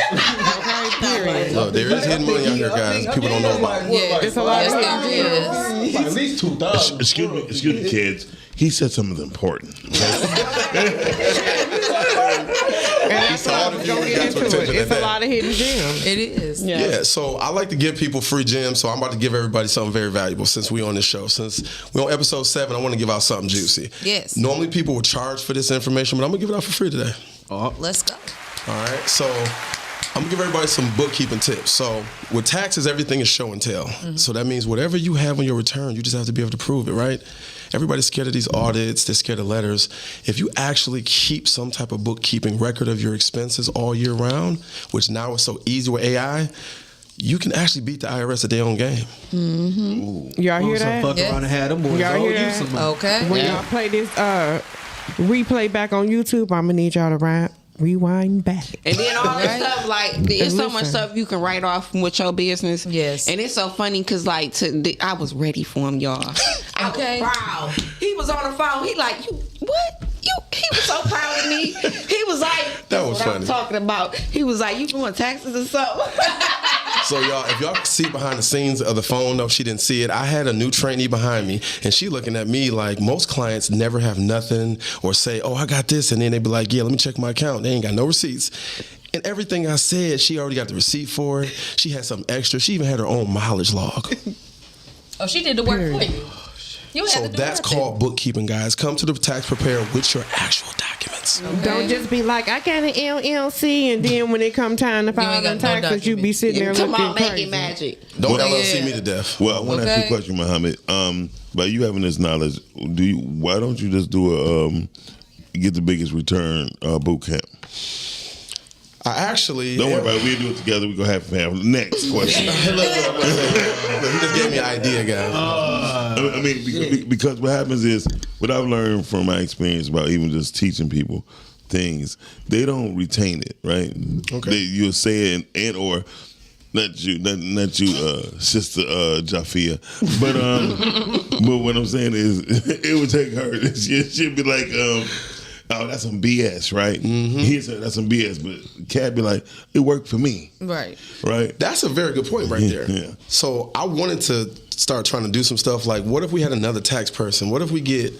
Speaker 6: look, there is hidden money out here, guys. People don't know about it.
Speaker 7: Yeah,
Speaker 3: It's a lot of
Speaker 7: yes,
Speaker 5: Like at least 2,000.
Speaker 8: Excuse me, kids. He said something important.
Speaker 3: That's
Speaker 6: all
Speaker 3: all
Speaker 6: the
Speaker 3: we
Speaker 6: viewers
Speaker 3: gonna get
Speaker 6: got to
Speaker 3: into it.
Speaker 6: attention at
Speaker 3: It's a
Speaker 6: that.
Speaker 3: lot of hidden gems.
Speaker 7: It is.
Speaker 6: Yeah, so I like to give people free gems, so I'm about to give everybody something very valuable since we on this show. Since we're on episode 7, I want to give out something juicy.
Speaker 7: Yes.
Speaker 6: Normally people would charge for this information, but I'm going to give it out for free today.
Speaker 7: Let's go.
Speaker 6: All right, so I'm going to give everybody some bookkeeping tips. So with taxes, everything is show and tell. So that means whatever you have on your return, you just have to be able to prove it, right? Everybody's scared of these audits. They're scared of letters. If you actually keep some type of bookkeeping record of your expenses all year round, which now is so easy with AI, you can actually beat the IRS at their own game.
Speaker 3: Y'all hear
Speaker 5: So
Speaker 3: that?
Speaker 5: fuck
Speaker 7: Yeah.
Speaker 5: around and have them boys
Speaker 3: Y'all
Speaker 5: owe
Speaker 3: hear
Speaker 5: you
Speaker 3: that?
Speaker 5: some money.
Speaker 7: Okay.
Speaker 3: When y'all play this replay back on YouTube, I'm gonna need y'all to rewind back.
Speaker 4: And then all this stuff, like, it's so much
Speaker 3: Listen.
Speaker 4: stuff you can write off with your business.
Speaker 7: Yes.
Speaker 4: And it's so funny because, like, I was ready for him, y'all.
Speaker 7: Okay.
Speaker 4: I was proud. He was on the phone. He like, you, what? He was so proud of me. He was like,
Speaker 6: That was
Speaker 4: what
Speaker 6: funny.
Speaker 4: I'm talking about. He was like, you doing taxes or something?
Speaker 6: So y'all, if y'all see behind the scenes of the phone, though she didn't see it, I had a new trainee behind me, and she looking at me like most clients never have nothing or say, oh, I got this, and then they be like, yeah, let me check my account. They ain't got no receipts. And everything I said, she already got the receipt for it. She had something extra. She even had her own mileage log.
Speaker 7: Oh, she did the work for you. You
Speaker 6: So
Speaker 7: had to do
Speaker 6: that's
Speaker 7: nothing.
Speaker 6: called bookkeeping, guys. Come to the tax preparer with your actual documents.
Speaker 3: Don't just be like, I got an LLC, and then when it come time to file
Speaker 7: ain't
Speaker 3: them
Speaker 7: got no
Speaker 3: taxes, you be sitting there
Speaker 4: Come
Speaker 3: looking
Speaker 4: on, make
Speaker 3: crazy.
Speaker 4: it magic.
Speaker 6: Don't
Speaker 8: Well,
Speaker 6: LLC me to death.
Speaker 8: Well, I want to ask you a question, Muhammad. By you having this knowledge, why don't you just do a get the biggest return boot camp?
Speaker 6: I actually
Speaker 8: Don't worry about it. We'll do it together. We go half and half. Next question.
Speaker 6: Look, he just gave me an idea, guys.
Speaker 8: I mean, because what happens is, what I've learned from my experience about even just teaching people things, they don't retain it, right?
Speaker 6: Okay.
Speaker 8: You'll say it and or not you, Sister Jafia, but what I'm saying is, it would take her. She'd be like, oh, that's some BS, right? He said that's some BS, but Cat be like, it worked for me,
Speaker 7: Right.
Speaker 8: right?
Speaker 6: That's a very good point right there.
Speaker 8: Yeah.
Speaker 6: So I wanted to start trying to do some stuff like, what if we had another tax person? What if we get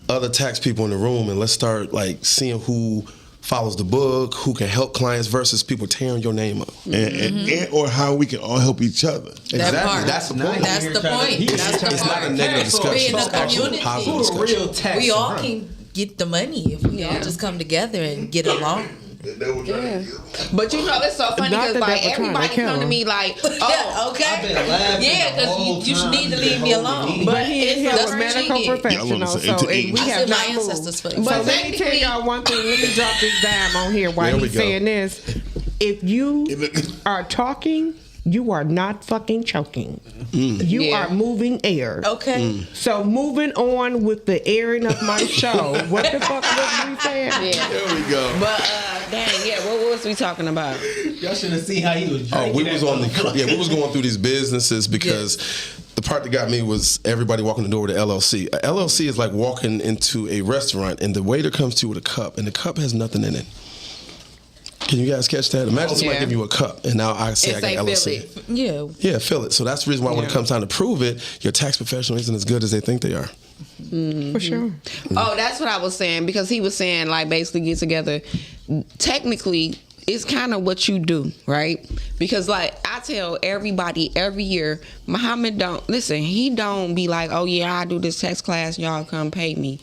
Speaker 6: other tax people in the room and let's start like seeing who follows the book, who can help clients versus people tearing your name up.
Speaker 8: And or how we can all help each other.
Speaker 6: Exactly.
Speaker 7: part.
Speaker 6: That's the point.
Speaker 7: That's the point. That's the
Speaker 6: It's not a
Speaker 7: part.
Speaker 6: negative discussion.
Speaker 7: Being
Speaker 6: It's
Speaker 7: a
Speaker 6: actually a
Speaker 7: community.
Speaker 6: positive discussion.
Speaker 5: Real tax.
Speaker 7: We all can get the money if we all just come together and get along.
Speaker 4: But you know, it's so funny
Speaker 3: Not
Speaker 4: because
Speaker 3: that
Speaker 4: like
Speaker 3: they were trying to
Speaker 4: everybody
Speaker 3: kill
Speaker 4: come to
Speaker 3: him.
Speaker 4: me like,
Speaker 7: Yeah,
Speaker 4: oh,
Speaker 7: okay.
Speaker 5: I've been laughing
Speaker 7: Yeah,
Speaker 5: the whole
Speaker 7: because you
Speaker 5: time
Speaker 7: need to
Speaker 5: this
Speaker 7: leave me
Speaker 5: whole
Speaker 7: alone.
Speaker 5: meeting.
Speaker 3: But he is here
Speaker 7: That's
Speaker 3: with
Speaker 7: what she
Speaker 3: medical
Speaker 7: did.
Speaker 8: Y'all on
Speaker 3: professionals,
Speaker 8: the
Speaker 3: so
Speaker 8: same-
Speaker 3: and we
Speaker 7: I
Speaker 3: have
Speaker 7: said my
Speaker 3: not moved.
Speaker 7: ancestors for
Speaker 3: So
Speaker 7: you.
Speaker 4: But
Speaker 3: let me tell
Speaker 4: technically-
Speaker 3: y'all one thing. Let me drop this dime on here while
Speaker 6: There we
Speaker 3: he's
Speaker 6: go.
Speaker 3: saying this. If you are talking, you are not fucking choking. You
Speaker 4: Yeah.
Speaker 3: are moving air.
Speaker 7: Okay.
Speaker 3: So moving on with the airing of my show. What the fuck was we saying?
Speaker 4: yeah.
Speaker 6: There we go.
Speaker 4: But dang, yeah. What was we talking about?
Speaker 5: Y'all should have seen how he was
Speaker 6: Oh,
Speaker 5: drinking.
Speaker 6: we was on the we was going through these businesses because the part that got me was everybody walking the door with an LLC. A LLC is like walking into a restaurant and the waiter comes to you with a cup and the cup has nothing in it. Can you guys catch that? Imagine somebody
Speaker 4: Yeah.
Speaker 6: give you a cup and now I say
Speaker 4: And
Speaker 6: I
Speaker 4: say,
Speaker 6: got
Speaker 4: "Fill
Speaker 6: LLC.
Speaker 4: it."
Speaker 7: Yeah.
Speaker 6: Yeah, fill it. So that's the reason why when it comes time to prove it, your tax professional isn't as good as they think they are.
Speaker 3: For sure.
Speaker 4: Oh, that's what I was saying because he was saying like basically get together. Technically, it's kind of what you do, right? Because like I tell everybody every year, Muhammad don't listen. He don't be like, oh yeah, I do this tax class, y'all come pay me.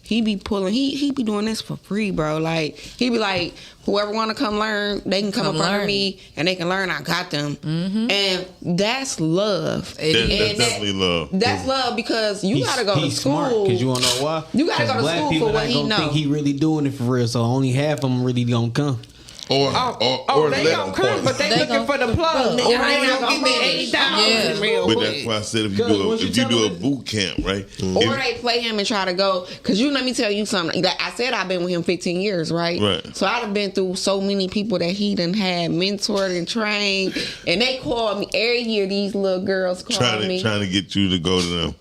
Speaker 4: He be pulling. He be doing this for free, bro. Like he be like, whoever want to come learn, they can come up under
Speaker 7: learn.
Speaker 4: me and they can learn. I got them, and that's love.
Speaker 7: It
Speaker 8: That's
Speaker 7: is.
Speaker 8: definitely love.
Speaker 4: That's love because you gotta go to
Speaker 5: He's smart
Speaker 4: school.
Speaker 5: because you wanna know why?
Speaker 4: You gotta go
Speaker 5: 'Cause
Speaker 4: to
Speaker 5: black
Speaker 4: school
Speaker 5: people
Speaker 4: for what
Speaker 5: not
Speaker 4: he
Speaker 5: gonna
Speaker 4: know.
Speaker 5: think he really doing it for real, so only half of them really gonna come.
Speaker 8: Or
Speaker 3: They
Speaker 8: let
Speaker 3: gonna
Speaker 8: them
Speaker 3: come,
Speaker 8: point.
Speaker 3: but they
Speaker 7: They
Speaker 3: looking
Speaker 7: gonna-
Speaker 3: for the plug.
Speaker 7: Or
Speaker 3: Nigga,
Speaker 4: they
Speaker 3: they
Speaker 4: not
Speaker 3: gonna give me
Speaker 4: gonna
Speaker 3: 80,000
Speaker 7: Yeah.
Speaker 3: real
Speaker 8: But
Speaker 3: quick.
Speaker 8: that's why I said
Speaker 5: Cause once
Speaker 8: if
Speaker 5: you
Speaker 8: you do
Speaker 5: tell
Speaker 8: a
Speaker 5: me-
Speaker 8: boot camp, right?
Speaker 4: Or they play him and try to go. Because let me tell you something. Like I said, I've been with him 15 years, right?
Speaker 8: Right.
Speaker 4: So I've been through so many people that he done had mentored and trained. And they call me every year, these little girls call me.
Speaker 8: trying to get you to go to them.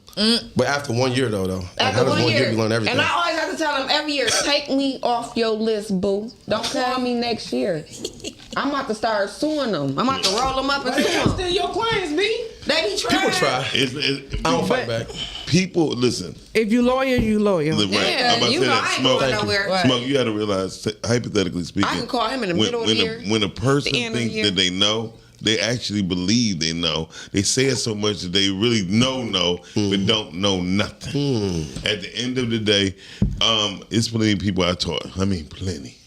Speaker 6: But after 1 year though, like,
Speaker 4: After
Speaker 6: how does
Speaker 4: 1 year.
Speaker 6: you learn everything?
Speaker 4: And I always have to tell them every year, take me off your list, boo. Don't call me next year. I'm about to start suing them. I'm about to roll them up and sue them.
Speaker 5: Still your clients, B.
Speaker 4: They be trying.
Speaker 6: People try. I don't fight back.
Speaker 8: People listen.
Speaker 3: If you loyal, you loyal.
Speaker 8: Look, right.
Speaker 4: Yeah,
Speaker 8: I'm about to
Speaker 4: you
Speaker 8: say
Speaker 4: know
Speaker 8: that.
Speaker 4: I ain't
Speaker 8: Smoke,
Speaker 4: going nowhere.
Speaker 7: Right.
Speaker 8: Smoke, you got to realize, hypothetically speaking,
Speaker 4: I can call him in the middle of the year.
Speaker 8: When a person
Speaker 4: the end of the
Speaker 8: thinks
Speaker 4: year.
Speaker 8: that they know, they actually believe they know. They say it so much that they really know, but don't know nothing. At the end of the day, it's plenty of people I taught. I mean, plenty.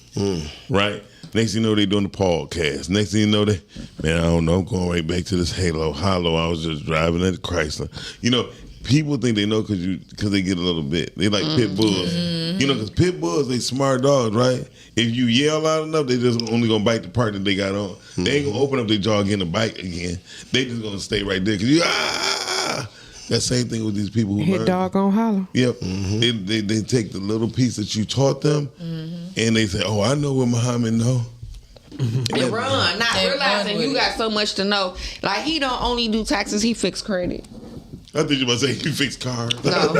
Speaker 8: Right? Next thing you know, they doing the podcast. Next thing you know, man, I don't know, I'm going right back to this hollow. I was just driving at Chrysler. You know, people think they know because they get a little bit. They like pit bulls. You know, because pit bulls, they smart dogs, right? If you yell loud enough, they just only going to bite the part that they got on. They ain't going to open up their jaw again and bite again. They just going to stay right there. Because that same thing with these people who
Speaker 3: Hit
Speaker 8: learn.
Speaker 3: dog on holler.
Speaker 8: Yep. They take the little piece that you taught them and they say, oh, I know what Muhammad know.
Speaker 4: And run, not
Speaker 7: And
Speaker 4: realizing
Speaker 7: run with
Speaker 4: you
Speaker 7: it.
Speaker 4: got so much to know. Like he don't only do taxes, he fix credit.
Speaker 8: I think you about to say you fix cars.
Speaker 4: No,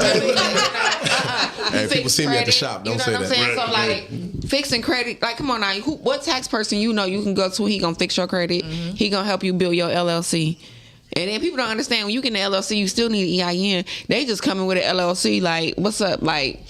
Speaker 6: Hey, people see me at the shop. Don't say
Speaker 4: You know what I'm saying? So like fixing credit, like come on now, what tax person you can go to? He gonna fix your credit. He gonna help you build your LLC. And then people don't understand when you get an LLC, you still need an EIN. They just coming with an LLC like, what's up? Like,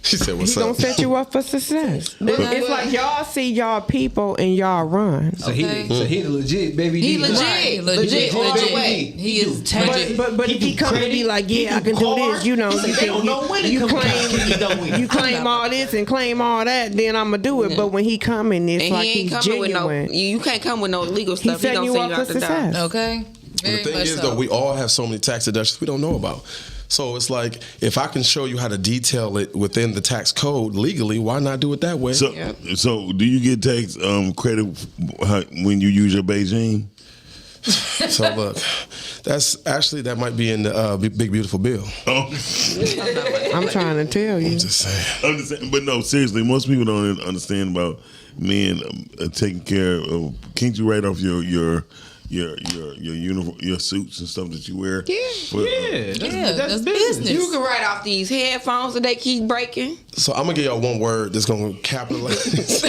Speaker 6: she said, "What's
Speaker 3: He's
Speaker 6: up?"
Speaker 3: gonna set you up for success. It's like y'all see y'all people and y'all run.
Speaker 5: So he the legit baby.
Speaker 4: he
Speaker 5: D.
Speaker 4: legit,
Speaker 5: Right.
Speaker 4: legit, all the way.
Speaker 7: He is legit.
Speaker 3: But if he come and be like, yeah, I can do this, you know,
Speaker 5: They don't know when to come
Speaker 3: you claim all this and claim all that, then I'm gonna do it. But when he coming, it's
Speaker 4: And
Speaker 3: like
Speaker 4: he ain't
Speaker 3: he's
Speaker 4: coming
Speaker 3: genuine.
Speaker 4: with no. You can't come with no illegal
Speaker 3: He's
Speaker 4: stuff. He
Speaker 3: setting
Speaker 4: gonna
Speaker 3: you
Speaker 4: send
Speaker 3: up
Speaker 4: you
Speaker 3: for
Speaker 4: out the door.
Speaker 3: success.
Speaker 7: Okay.
Speaker 6: The
Speaker 7: Very
Speaker 6: thing
Speaker 7: much
Speaker 6: is,
Speaker 7: so.
Speaker 6: though, we all have so many tax deductions we don't know about. So it's like, if I can show you how to detail it within the tax code legally, why not do it that way?
Speaker 8: So, so do you get tax credit when you use your Beijing?
Speaker 6: So look, that might be in the Big Beautiful Bill.
Speaker 8: Oh,
Speaker 3: I'm trying to tell you.
Speaker 6: Just saying.
Speaker 8: But no, seriously, most people don't understand about men taking care of. Can't you write off your uniform, your suits and stuff that you wear?
Speaker 4: Yeah.
Speaker 5: That's business.
Speaker 4: You can write off these headphones that they keep breaking.
Speaker 6: So I'm gonna give y'all one word that's gonna capitalize.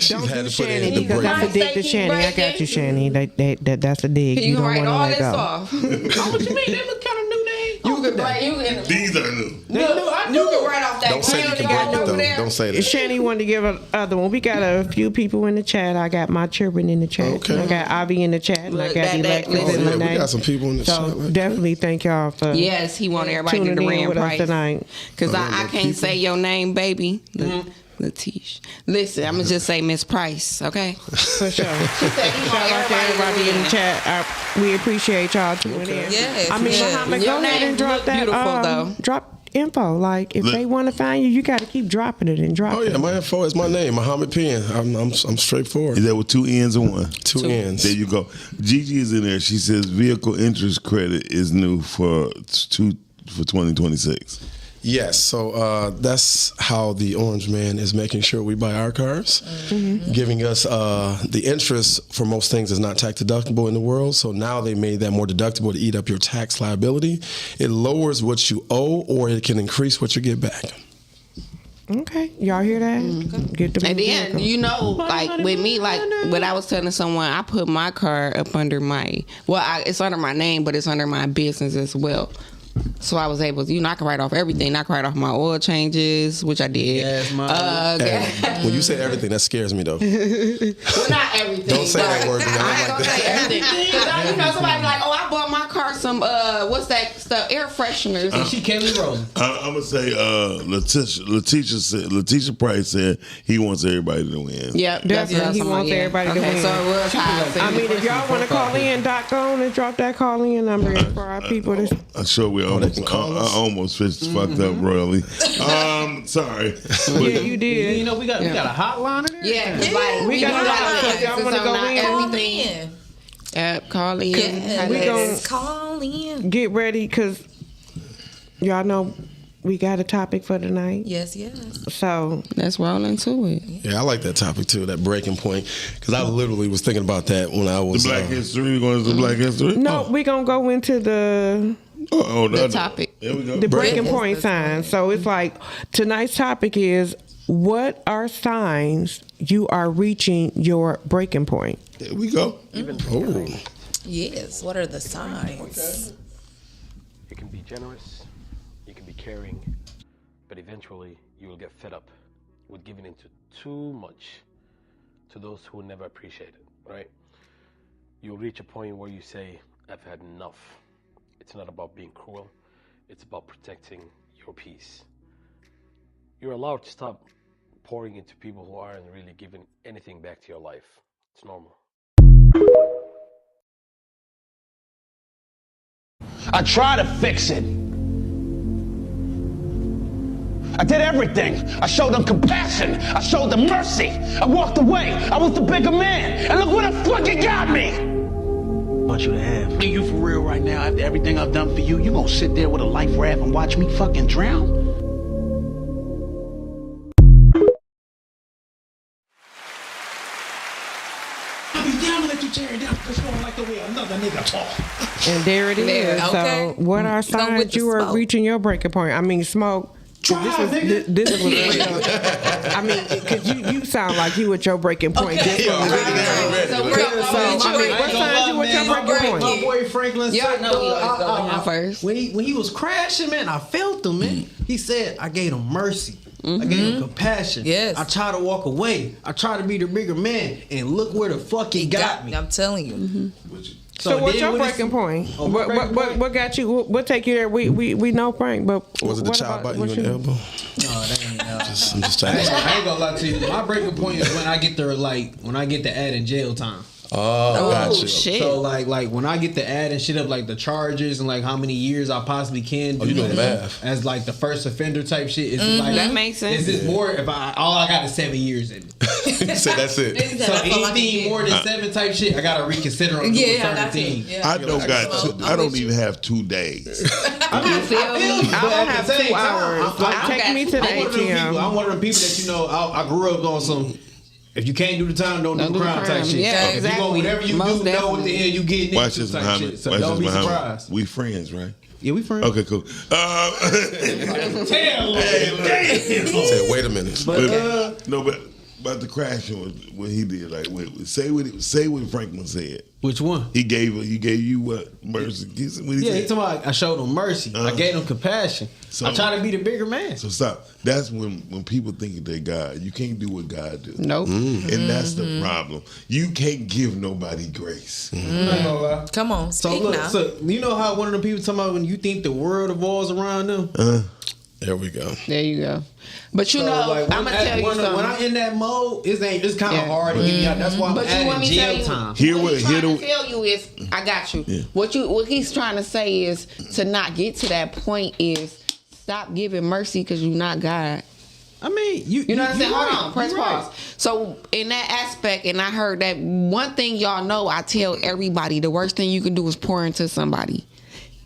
Speaker 3: Don't
Speaker 6: had
Speaker 3: do
Speaker 6: to put it in
Speaker 3: Shanny
Speaker 6: the
Speaker 3: because
Speaker 6: break.
Speaker 3: that's a dig to Shanny. I got you, Shanny. That's a dig.
Speaker 4: You can
Speaker 3: don't
Speaker 4: write
Speaker 3: wanna
Speaker 4: all
Speaker 3: let
Speaker 4: this
Speaker 3: go.
Speaker 4: off.
Speaker 5: Oh, what you mean? They look kind of new name.
Speaker 4: You can write. You can.
Speaker 8: These are new.
Speaker 4: You can write off that
Speaker 6: Don't say you
Speaker 4: crown
Speaker 6: can
Speaker 4: you
Speaker 6: break
Speaker 4: got
Speaker 6: it
Speaker 4: over
Speaker 6: though.
Speaker 4: there.
Speaker 6: Don't say that.
Speaker 3: Shanny wanted to give another one. We got a few people in the chat. I got my children in the chat.
Speaker 6: Okay.
Speaker 3: I got Avi in the chat. And I
Speaker 4: Look,
Speaker 3: got
Speaker 4: that-
Speaker 3: Alexis
Speaker 6: Oh
Speaker 3: and
Speaker 6: yeah, we
Speaker 3: Lene.
Speaker 6: got some people in the
Speaker 3: So
Speaker 6: chat.
Speaker 3: definitely thank y'all for
Speaker 4: Yes, he want everybody to get
Speaker 3: tuning
Speaker 4: the
Speaker 3: in
Speaker 4: Ram
Speaker 3: with us
Speaker 4: price
Speaker 3: tonight.
Speaker 4: because I can't say your name, baby. Latish. Listen, I'm gonna just say Miss Price, okay?
Speaker 3: For sure.
Speaker 4: He want
Speaker 3: Shout out to everybody in the
Speaker 4: win.
Speaker 3: chat. We appreciate y'all tuning in.
Speaker 7: Yes,
Speaker 3: I mean,
Speaker 7: yes.
Speaker 3: Muhammad,
Speaker 4: Your
Speaker 3: go ahead
Speaker 4: name
Speaker 3: and drop
Speaker 4: look
Speaker 3: that.
Speaker 4: beautiful, though.
Speaker 3: Drop info. Like if they want to find you, you got to keep dropping it and dropping.
Speaker 6: Oh yeah,
Speaker 3: it.
Speaker 6: my info is my name, Muhammad Penn. I'm straightforward.
Speaker 8: Is that with 2 N's or 1?
Speaker 6: Two ends.
Speaker 8: There you go. Gigi is in there. She says vehicle interest credit is new for 2026.
Speaker 6: Yes, so that's how the Orange Man is making sure we buy our cars, giving us the interest for most things is not tax deductible in the world. So now they made that more deductible to eat up your tax liability. It lowers what you owe, or it can increase what you get back.
Speaker 3: Okay, y'all hear that? Get the
Speaker 4: And then like with me, like what I was telling someone, I put my car up under it's under my name, but it's under my business as well. So I was able to, I can write off everything. I can write off my oil changes, which I did.
Speaker 5: Yes, Mom.
Speaker 6: And when you say everything, that scares me though.
Speaker 4: Well, not everything.
Speaker 6: Don't say that
Speaker 4: but
Speaker 6: word. I don't
Speaker 4: I ain't
Speaker 6: like
Speaker 4: gonna
Speaker 6: that.
Speaker 4: say everything. 'Cause somebody like, I bought my car some what's that stuff? Air fresheners.
Speaker 5: And she Kelly Rowland.
Speaker 8: I'm gonna say Letitia Price said he wants everybody to win.
Speaker 4: Yep,
Speaker 3: Definitely, he wants everybody to win.
Speaker 4: So it was high.
Speaker 3: I mean, if y'all want to call in, Doc, go on and drop that call in number in for our people.
Speaker 8: I'm sure we almost, I almost fucked up royally. Sorry.
Speaker 3: Yeah, you did.
Speaker 5: You know, we got a hotline in there.
Speaker 4: Yeah, 'cause like
Speaker 3: We got a hotline. Y'all wanna go in?
Speaker 7: Call
Speaker 4: everything.
Speaker 7: in.
Speaker 4: Call in.
Speaker 7: Yes.
Speaker 3: We gon'
Speaker 7: Call in.
Speaker 3: Get ready, because y'all know we got a topic for tonight.
Speaker 7: Yes, yes.
Speaker 3: So
Speaker 4: Let's roll into it.
Speaker 6: Yeah, I like that topic too, that breaking point, because I literally was thinking about that when I was
Speaker 8: The Black History. We going to the Black History?
Speaker 3: no, we gonna go into the
Speaker 4: The topic.
Speaker 8: There we go.
Speaker 3: the breaking point signs. So it's like tonight's topic is, what are signs you are reaching your breaking point?
Speaker 8: There we go.
Speaker 6: Oh,
Speaker 7: Yes. What are the signs?
Speaker 10: You can be generous, you can be caring, but eventually you will get fed up with giving into too much to those who never appreciate it, right? You'll reach a point where you say, I've had enough. It's not about being cruel, it's about protecting your peace. You're allowed to stop pouring into people who aren't really giving anything back to your life. It's normal.
Speaker 2: I tried to fix it. I did everything. I showed them compassion. I showed them mercy. I walked away. I was the bigger man. And look where the fuck it got me.
Speaker 11: I want you to have. You for real right now, after everything I've done for you, you gonna sit there with a life raft and watch me fucking drown? I'll be down to let you tear it down because you don't like the way another nigga talk.
Speaker 3: And there it is.
Speaker 7: There, okay.
Speaker 3: So what are
Speaker 7: Go with
Speaker 3: signs
Speaker 7: the
Speaker 3: you are
Speaker 7: smoke.
Speaker 3: reaching your breaking point? I mean, Smoke, This was real. I mean, because you sound like you at your breaking point.
Speaker 5: Okay.
Speaker 3: Just from the video. What time you at your breaking point?
Speaker 5: My boy Franklin said,
Speaker 4: first.
Speaker 5: When he was crashing, man, I felt him, man. He said, I gave him mercy. I gave him compassion.
Speaker 7: Yes.
Speaker 5: I tried to walk away. I tried to be the bigger man. And look where the fuck he got me.
Speaker 7: I'm telling you.
Speaker 3: So what's your breaking point? What got you? What take you there? We know Frank, but
Speaker 6: Was it the child biting you in the elbow?
Speaker 5: No, that ain't.
Speaker 6: I'm just trying to.
Speaker 5: I ain't gonna lie to you. My breaking point is when I get the ad in jail time.
Speaker 6: Oh, gotcha.
Speaker 4: Shit.
Speaker 5: So like when I get the ad and shit up, like the charges and like how many years I possibly can do
Speaker 6: you doing math.
Speaker 5: as like the first offender type shit. It's like
Speaker 4: That makes sense.
Speaker 5: Is this more if all I got is 7 years in it?
Speaker 6: So that's it.
Speaker 5: So anything more than 7 type shit, I gotta reconsider on doing certain things.
Speaker 8: I don't even have 2 days.
Speaker 5: I
Speaker 3: don't have 2 hours. Like, take me to the ATM.
Speaker 5: I'm one of them people that I grew up on some. If you can't do the time, don't do the crime type shit.
Speaker 4: Yeah,
Speaker 5: If you go, whatever you
Speaker 4: Most
Speaker 5: do, know what the hell you getting
Speaker 8: Watch
Speaker 5: into
Speaker 8: this,
Speaker 5: type
Speaker 8: Muhammad.
Speaker 5: shit. So
Speaker 8: Watch
Speaker 5: don't
Speaker 8: this,
Speaker 5: be
Speaker 8: Muhammad.
Speaker 5: surprised.
Speaker 8: We friends, right?
Speaker 5: Yeah, we friends.
Speaker 8: Okay, cool.
Speaker 6: Said, wait a minute.
Speaker 8: But about the crashing, what he did, like, say what Franklin said.
Speaker 5: Which one?
Speaker 8: He gave you what? Mercy. What he
Speaker 5: Yeah,
Speaker 8: said?
Speaker 5: he talking about I showed him mercy. I gave him compassion.
Speaker 8: So-
Speaker 5: I try to be the bigger man.
Speaker 8: So stop. That's when people think they're God. You can't do what God do.
Speaker 4: Nope.
Speaker 8: And that's the problem. You can't give nobody grace.
Speaker 5: I ain't gonna lie.
Speaker 7: Come on,
Speaker 5: So
Speaker 7: speak
Speaker 5: look,
Speaker 7: now.
Speaker 5: so you know how one of the people talking about when you think the world revolves around them?
Speaker 6: There we go.
Speaker 4: There you go. But you
Speaker 5: So,
Speaker 4: know,
Speaker 5: like,
Speaker 4: I'm gonna tell you something.
Speaker 5: when I'm in that mode, it's kind of hard to get me out. That's why I'm
Speaker 4: But you want
Speaker 5: adding
Speaker 4: me to tell
Speaker 5: jail
Speaker 4: you,
Speaker 5: time.
Speaker 4: what he's trying to tell you is, I got you.
Speaker 8: Yeah.
Speaker 4: What he's trying to say is to not get to that point is stop giving mercy because you're not God.
Speaker 5: I mean, you
Speaker 4: know what I'm saying?
Speaker 5: right.
Speaker 4: Hold on, press
Speaker 5: You
Speaker 4: pause.
Speaker 5: right.
Speaker 4: So in that aspect, and I heard that one thing y'all know, I tell everybody the worst thing you can do is pour into somebody.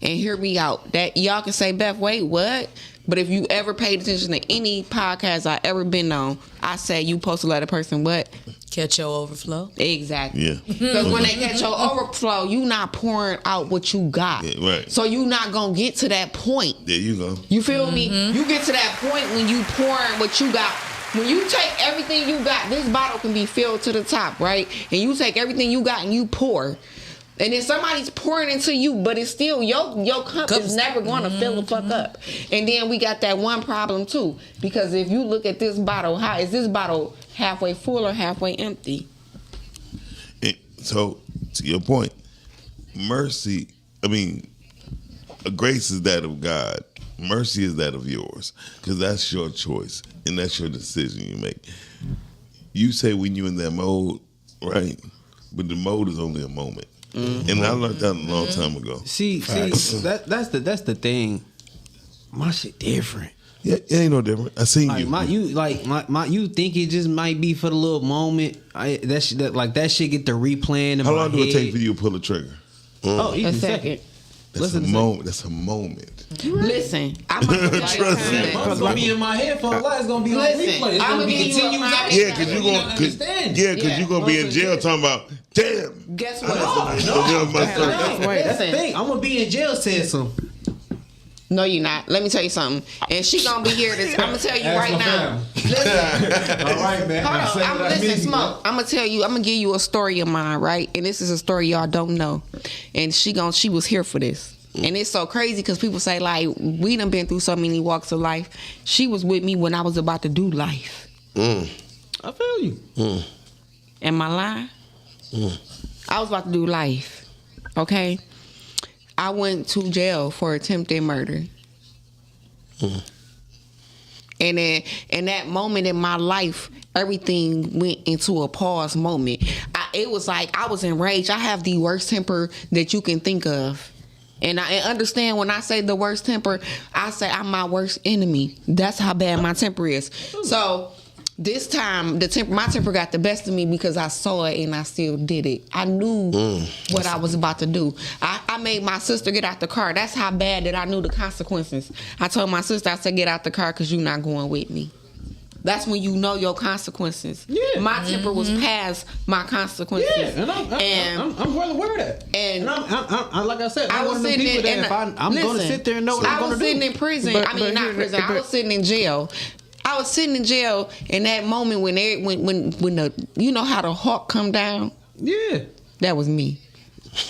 Speaker 4: And hear me out. That y'all can say, Beth, wait, what? But if you ever paid attention to any podcast I ever been on, I say you supposed to let a person what?
Speaker 7: Catch your overflow.
Speaker 8: Yeah.
Speaker 4: Exactly. Because when they catch your overflow, you not pouring out what you got.
Speaker 8: Yeah, right.
Speaker 4: So you not gonna get to that point.
Speaker 8: There you go.
Speaker 4: You feel me? You get to that point when you pouring what you got. When you take everything you got, this bottle can be filled to the top, right? And you take everything you got and you pour. And then somebody's pouring into you, but it's still your cup is never going to fill the fuck up. And then we got that one problem too, because if you look at this bottle, how is this bottle halfway full or halfway empty?
Speaker 8: So to your point, mercy. I mean, grace is that of God. Mercy is that of yours, because that's your choice and that's your decision you make. You say when you're in that mode, right? But the mode is only a moment. And I learned that a long time ago.
Speaker 5: See, that's the thing. My shit different.
Speaker 8: Yeah, it ain't no different. I seen
Speaker 5: Like
Speaker 8: you.
Speaker 5: you think it just might be for the little moment. That shit get to replaying in
Speaker 8: How
Speaker 5: my
Speaker 8: long do it
Speaker 5: head.
Speaker 8: take for you to pull the trigger?
Speaker 5: Oh, even
Speaker 4: A second.
Speaker 8: That's a moment. That's a moment.
Speaker 4: Listen, I'm gonna tell you
Speaker 8: Trust me.
Speaker 5: It's gonna be in my head for a while. It's gonna be on
Speaker 4: Listen,
Speaker 5: replay. It's
Speaker 4: I'ma
Speaker 5: gonna be
Speaker 4: give you a
Speaker 5: continuous.
Speaker 4: prime
Speaker 8: Yeah, because
Speaker 5: You
Speaker 8: you're
Speaker 5: don't
Speaker 8: gonna.
Speaker 5: understand.
Speaker 8: You're gonna be in jail talking about. Damn.
Speaker 4: Guess what?
Speaker 5: That's the thing. I'm gonna be in jail saying something.
Speaker 4: No, you're not. Let me tell you something. And she gonna be here. I'm gonna tell you right now. Listen.
Speaker 5: All right, man.
Speaker 4: Hold on. Listen, Smoke. I'm gonna tell you. I'm gonna give you a story of mine, right? And this is a story y'all don't know. And she was here for this. And it's so crazy because people say like we done been through so many walks of life. She was with me when I was about to do life.
Speaker 5: I feel you.
Speaker 4: Am I lying? I was about to do life. Okay. I went to jail for attempted murder. And then in that moment in my life, everything went into a pause moment. It was like I was enraged. I have the worst temper that you can think of. And I understand when I say the worst temper, I say I'm my worst enemy. That's how bad my temper is. So this time, my temper got the best of me because I saw it and I still did it. I knew what I was about to do. I made my sister get out the car. That's how bad that I knew the consequences. I told my sister, I said, get out the car because you're not going with me. That's when you know your consequences.
Speaker 5: Yeah.
Speaker 4: My temper was past my consequences.
Speaker 5: Yeah, and I'm well aware of that.
Speaker 4: And
Speaker 5: I'm like I said,
Speaker 4: I was sitting
Speaker 5: people
Speaker 4: in.
Speaker 5: that if I'm going to sit there and know what I'm going to do.
Speaker 4: I was sitting in prison.
Speaker 3: But
Speaker 4: not prison. I was sitting in jail. I was sitting in jail in that moment when the you know how the hawk come down.
Speaker 5: Yeah,
Speaker 4: that was me.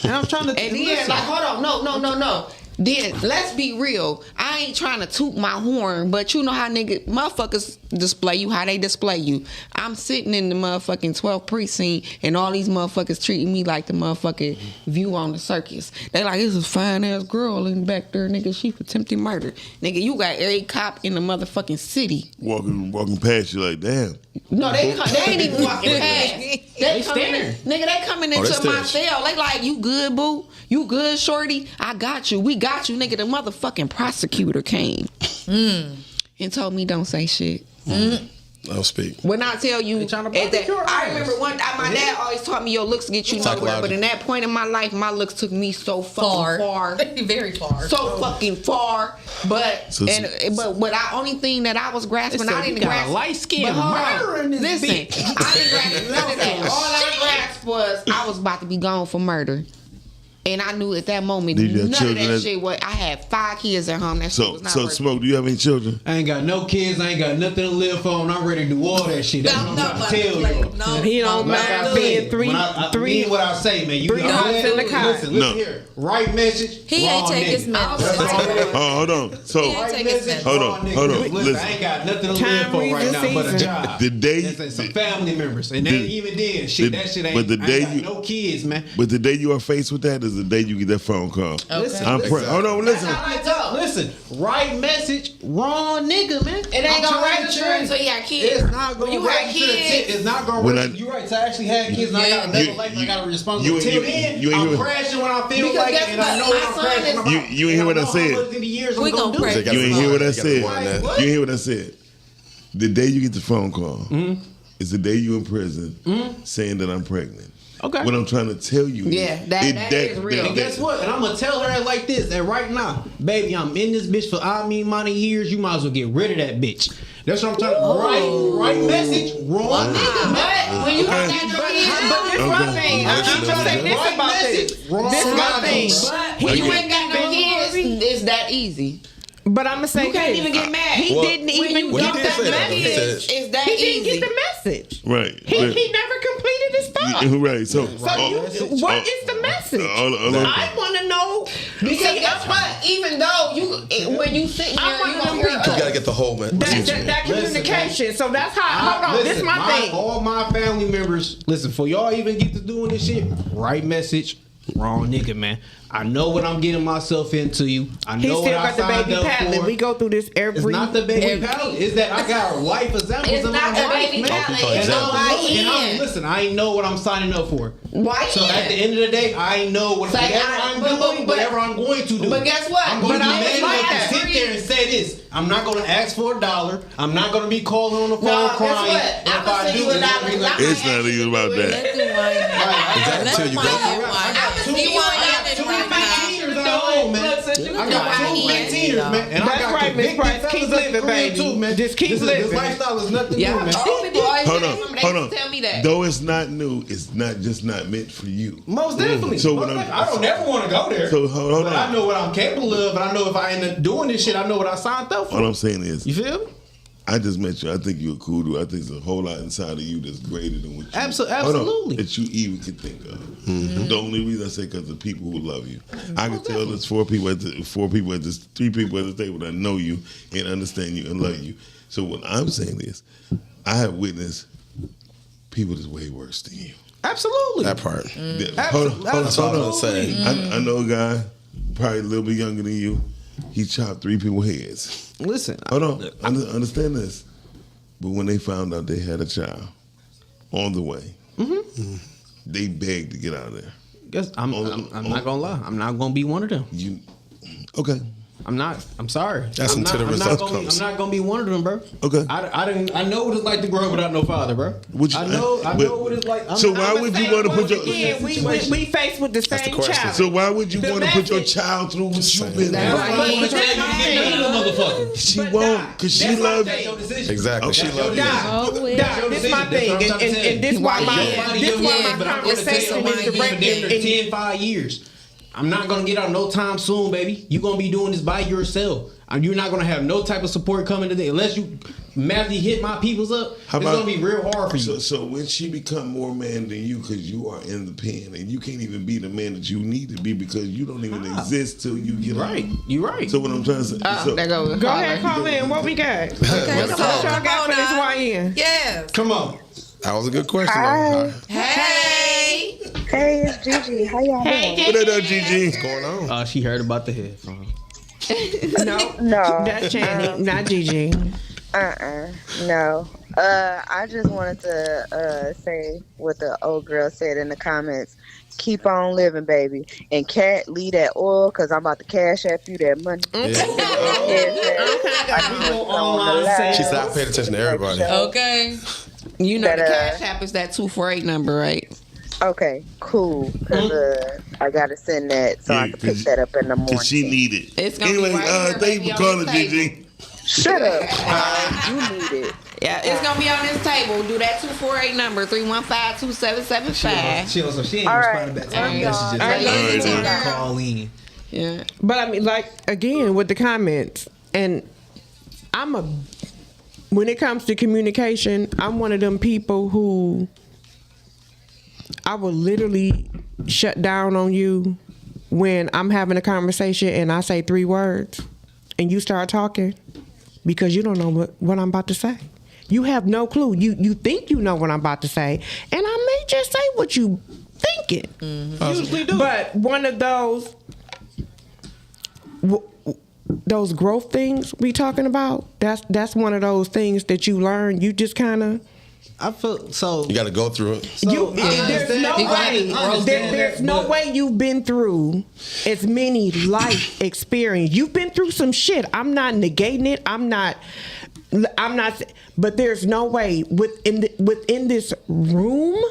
Speaker 5: And I'm trying to.
Speaker 4: And then like, hold on, no. Then let's be real. I ain't trying to toot my horn, but you know how motherfuckers display you, how they display you. I'm sitting in the motherfucking 12th precinct, and all these motherfuckers treating me like the motherfucking View on the Circus. They like, this is fine ass girl in back there, nigga. She for attempted murder, nigga. You got every cop in the motherfucking city
Speaker 8: walking past you like, damn.
Speaker 4: No, they ain't even walking past. They coming, nigga. They coming into my cell. They like, you good, boo? You good, shorty? I got you. We got you, nigga. The motherfucking prosecutor came and told me don't say shit.
Speaker 6: I'll speak.
Speaker 4: When I tell you, I remember one time my dad always taught me your looks get you nowhere. But in that point in my life, my looks took me so fucking far.
Speaker 7: Very far.
Speaker 4: So fucking far. But the only thing that I was grasping, I didn't grasp.
Speaker 5: Light skin.
Speaker 4: Listen, I didn't grasp none of that. All I grasped was I was about to be gone for murder. And I knew at that moment none of that shit. I had 5 kids at home. That shit was not working.
Speaker 8: Smoke, do you have any children?
Speaker 5: I ain't got no kids. I ain't got nothing to live for, and I'm ready to do all that shit. That's what I'm trying to tell you.
Speaker 3: No, he don't mind being three.
Speaker 5: Mean what I say, man. You
Speaker 3: three dogs in the car.
Speaker 5: Listen here. Right message.
Speaker 7: He ain't take his medicine.
Speaker 8: Hold on. So hold on.
Speaker 5: Listen, I ain't got nothing to live for right now but a job.
Speaker 8: The day
Speaker 5: some family members, and then even then, shit, that shit ain't.
Speaker 8: But the day
Speaker 5: I ain't got no kids, man.
Speaker 8: But the day you are faced with that is the day you get that phone call.
Speaker 5: Listen,
Speaker 8: hold on, listen.
Speaker 5: Listen, right message, wrong nigga, man.
Speaker 4: It ain't gonna register until you got kids.
Speaker 5: It's not gonna register. It's not gonna register. You're right. To actually have kids, and I got another life, and I got a responsibility. Until then, I'm crashing when I feel like it, and I know I'm crashing.
Speaker 8: You ain't hear what I said.
Speaker 7: We gonna crash.
Speaker 8: You ain't hear what I said. You ain't hear what I said. The day you get the phone call is the day you in prison saying that I'm pregnant.
Speaker 5: Okay.
Speaker 8: What I'm trying to tell you
Speaker 4: that is real.
Speaker 5: And guess what? And I'm going to tell her like this. And right now, baby, I'm in this bitch for money years. You might as well get rid of that bitch. That's what I'm trying to right message, wrong nigga.
Speaker 4: But when you got
Speaker 3: But this my thing. I'm trying to say this about this. This my thing.
Speaker 4: When you ain't got no kids, it's that easy.
Speaker 3: But I'm gonna say
Speaker 4: you can't even get mad.
Speaker 3: He didn't even get the message.
Speaker 4: It's that
Speaker 3: he
Speaker 4: easy.
Speaker 3: didn't get the message.
Speaker 8: Right.
Speaker 3: He never completed his thought.
Speaker 8: Right. So
Speaker 3: what is the message? I want to know
Speaker 4: because guess what? Even though when you sit here,
Speaker 6: you gotta get the whole message.
Speaker 3: That communication. So that's how. Hold on. This is my thing.
Speaker 5: All my family members, listen. For y'all even get to doing this shit, right message. Wrong nigga, man. I know what I'm getting myself into. I know
Speaker 3: he still
Speaker 5: what I
Speaker 3: got the baby paddling. We go through this every.
Speaker 5: It's not the baby paddling. It's that I got life examples
Speaker 4: it's
Speaker 5: in my
Speaker 4: life.
Speaker 5: It's not the baby paddling. Listen, I ain't know what I'm signing up for.
Speaker 4: Why?
Speaker 5: So at the end of the day, I ain't know whatever I'm going to do.
Speaker 4: But guess what?
Speaker 5: I'm going to be man enough to sit there and say this. I'm not going to ask for $1. I'm not going to be calling on the phone crying.
Speaker 4: If I do,
Speaker 8: it's not even about that.
Speaker 6: Until you go.
Speaker 5: I got two 15-years at home, man. I got two 15-years, man. And
Speaker 3: that's right, Miss Price. Keep living, baby.
Speaker 5: Too, man.
Speaker 3: Just keep living.
Speaker 5: This lifestyle is nothing new, man.
Speaker 8: Hold on.
Speaker 4: Tell me that.
Speaker 8: Though it's not new, it's not just not meant for you.
Speaker 5: Most definitely.
Speaker 8: So
Speaker 5: I don't ever want to go there.
Speaker 8: So hold on.
Speaker 5: I know what I'm capable of, and I know if I end up doing this shit, I know what I signed up for.
Speaker 8: All I'm saying is,
Speaker 5: you feel me?
Speaker 8: I just met you. I think you're a cool dude. I think there's a whole lot inside of you that's greater than what you
Speaker 5: absolutely
Speaker 8: that you even can think of. Mm-hmm. The only reason I say because the people who love you. I can tell there's 3 people at the table that know you and understand you and love you. So what I'm saying is, I have witnessed people that's way worse than you.
Speaker 5: Absolutely.
Speaker 6: That part.
Speaker 8: Hold on. I know a guy probably a little bit younger than you. He chopped 3 people's heads.
Speaker 5: Listen.
Speaker 8: Hold on. Understand this. But when they found out they had a child on the way, they begged to get out of there.
Speaker 5: I'm not going to lie. I'm not going to be one of them.
Speaker 8: Okay.
Speaker 5: I'm not. I'm sorry.
Speaker 6: That's until the result comes.
Speaker 5: I'm not gonna be one of them, bro.
Speaker 8: Okay.
Speaker 5: I know what it's like to grow up without no father, bro. I know what it's like.
Speaker 8: So why would you want to put your?
Speaker 3: We faced with the same child.
Speaker 8: So why would you want to put your child through what you've been through? She won't, cause she loves you.
Speaker 6: Exactly. She loves you.
Speaker 3: Doc, this my thing, and this why my conversation is directed in
Speaker 5: 5 years. I'm not gonna get out no time soon, baby. You gonna be doing this by yourself. You're not gonna have no type of support coming today unless you madly hit my peoples up. It's gonna be real hard for you.
Speaker 8: So when she become more man than you, because you are in the pen and you can't even be the man that you need to be because you don't even exist till you get
Speaker 5: right. You right.
Speaker 8: So what I'm trying to say.
Speaker 3: Go ahead, call in. What we got?
Speaker 7: Okay,
Speaker 3: What y'all got for this YN?
Speaker 7: Yes.
Speaker 5: Come on.
Speaker 6: That was a good question.
Speaker 12: Hi.
Speaker 7: Hey.
Speaker 12: Hey, it's Gigi. How y'all doing?
Speaker 8: What up, Gigi?
Speaker 6: What's going on?
Speaker 5: She heard about the headphones.
Speaker 12: No.
Speaker 3: That's Channing, not Gigi.
Speaker 12: No. I just wanted to say what the old girl said in the comments. Keep on living, baby. And Kat, leave that oil because I'm about to cash at you that money.
Speaker 6: She said I paid attention to everybody.
Speaker 4: Okay. You know the Cash App is that 248 number, right?
Speaker 12: Okay, cool. Because I got to send that so I can pick that up in the morning.
Speaker 8: Cause she need it.
Speaker 4: It's gonna
Speaker 8: anyway,
Speaker 4: be right here,
Speaker 8: thank you for calling, Gigi.
Speaker 12: Shut up. You need it.
Speaker 4: Yeah, it's gonna be on this table. Do that 248 number 315-2775.
Speaker 5: She ain't
Speaker 12: All
Speaker 5: responding
Speaker 12: right.
Speaker 5: back to messages. Call in.
Speaker 4: Yeah.
Speaker 3: But I mean, like, again, with the comments, and when it comes to communication, I'm one of them people who I will literally shut down on you when I'm having a conversation and I say 3 words and you start talking because you don't know what I'm about to say. You have no clue. You think you know what I'm about to say, and I may just say what you thinking.
Speaker 5: Mm-hmm. Usually do.
Speaker 3: But one of those growth things we talking about, that's one of those things that you learn. You just kind of.
Speaker 5: I feel so.
Speaker 6: You got to go through it.
Speaker 3: There's no way you've been through as many life experience. You've been through some shit. I'm not negating it. I'm not. But there's no way within this room.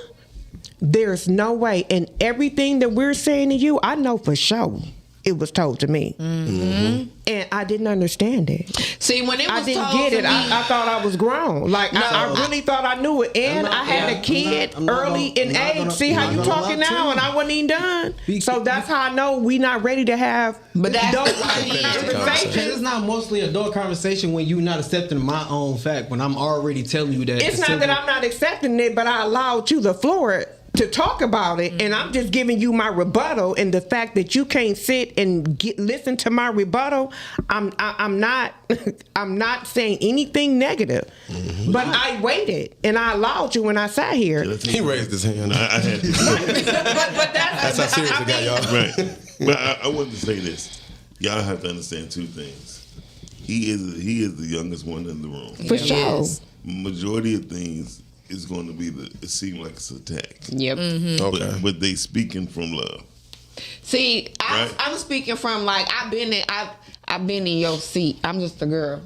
Speaker 3: There's no way, and everything that we're saying to you, I know for sure. It was told to me, and I didn't understand it.
Speaker 4: See, when it was
Speaker 3: I didn't
Speaker 4: told
Speaker 3: get
Speaker 4: to
Speaker 3: it.
Speaker 4: me,
Speaker 3: I thought I was grown. Like I really thought I knew it, and I had a kid early in age. See how you talking now, and I wasn't even done. So that's how I know we not ready to have adult conversations.
Speaker 5: It's not mostly adult conversation when you're not accepting my own fact. When I'm already telling you that
Speaker 3: it's not that I'm not accepting it, but I allowed you the floor to talk about it, and I'm just giving you my rebuttal. And the fact that you can't sit and listen to my rebuttal, I'm not I'm not saying anything negative. But I waited and I allowed you when I sat here.
Speaker 6: He raised his hand.
Speaker 8: I had to.
Speaker 3: but
Speaker 6: that's how serious it got, y'all.
Speaker 8: Right. But I wanted to say this. Y'all have to understand 2 things. He is the youngest one in the room.
Speaker 3: For sure.
Speaker 8: Majority of things is going to be it seems like it's attack.
Speaker 4: Yep.
Speaker 6: Okay.
Speaker 8: But they speaking from love.
Speaker 4: See,
Speaker 8: Right.
Speaker 4: I'm speaking from like I've been in your seat. I'm just a girl.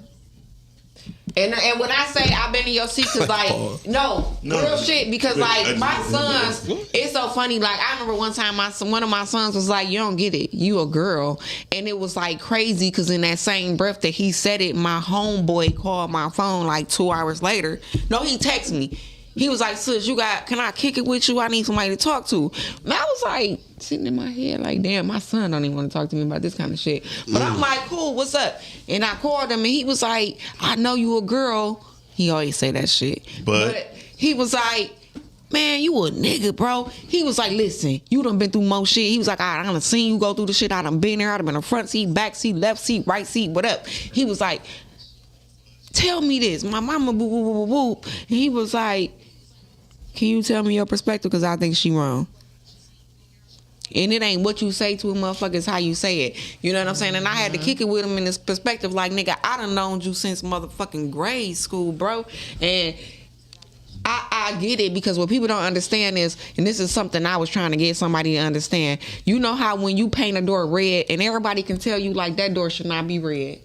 Speaker 4: And when I say I've been in your seat, cause like no real shit, because like my sons, it's so funny. Like I remember one time one of my sons was like, "You don't get it, you a girl," and it was like crazy, cause in that same breath that he said it, my homeboy called my phone like 2 hours later. No, he texted me. He was like, "Sis, can I kick it with you? I need somebody to talk to." And I was like, sitting in my head, like, damn, my son don't even want to talk to me about this kind of shit. But I'm like, cool, what's up? And I called him, and he was like, "I know you a girl." He always say that shit. But he was like, "Man, you a nigga, bro." He was like, "Listen, you done been through more shit." He was like, I done seen you go through the shit. I done been there. I done been in front seat, back seat, left seat, right seat, what up? He was like, "Tell me this. My mama boo, boo, boo, boo, boo." And he was like, "Can you tell me your perspective? Because I think she wrong." And it ain't what you say to a motherfucker, it's how you say it. You know what I'm saying? And I had to kick it with him in this perspective, like, nigga, I done known you since motherfucking grade school, bro. And I get it, because what people don't understand is, and this is something I was trying to get somebody to understand. You know how when you paint a door red, and everybody can tell you like that door should not be red,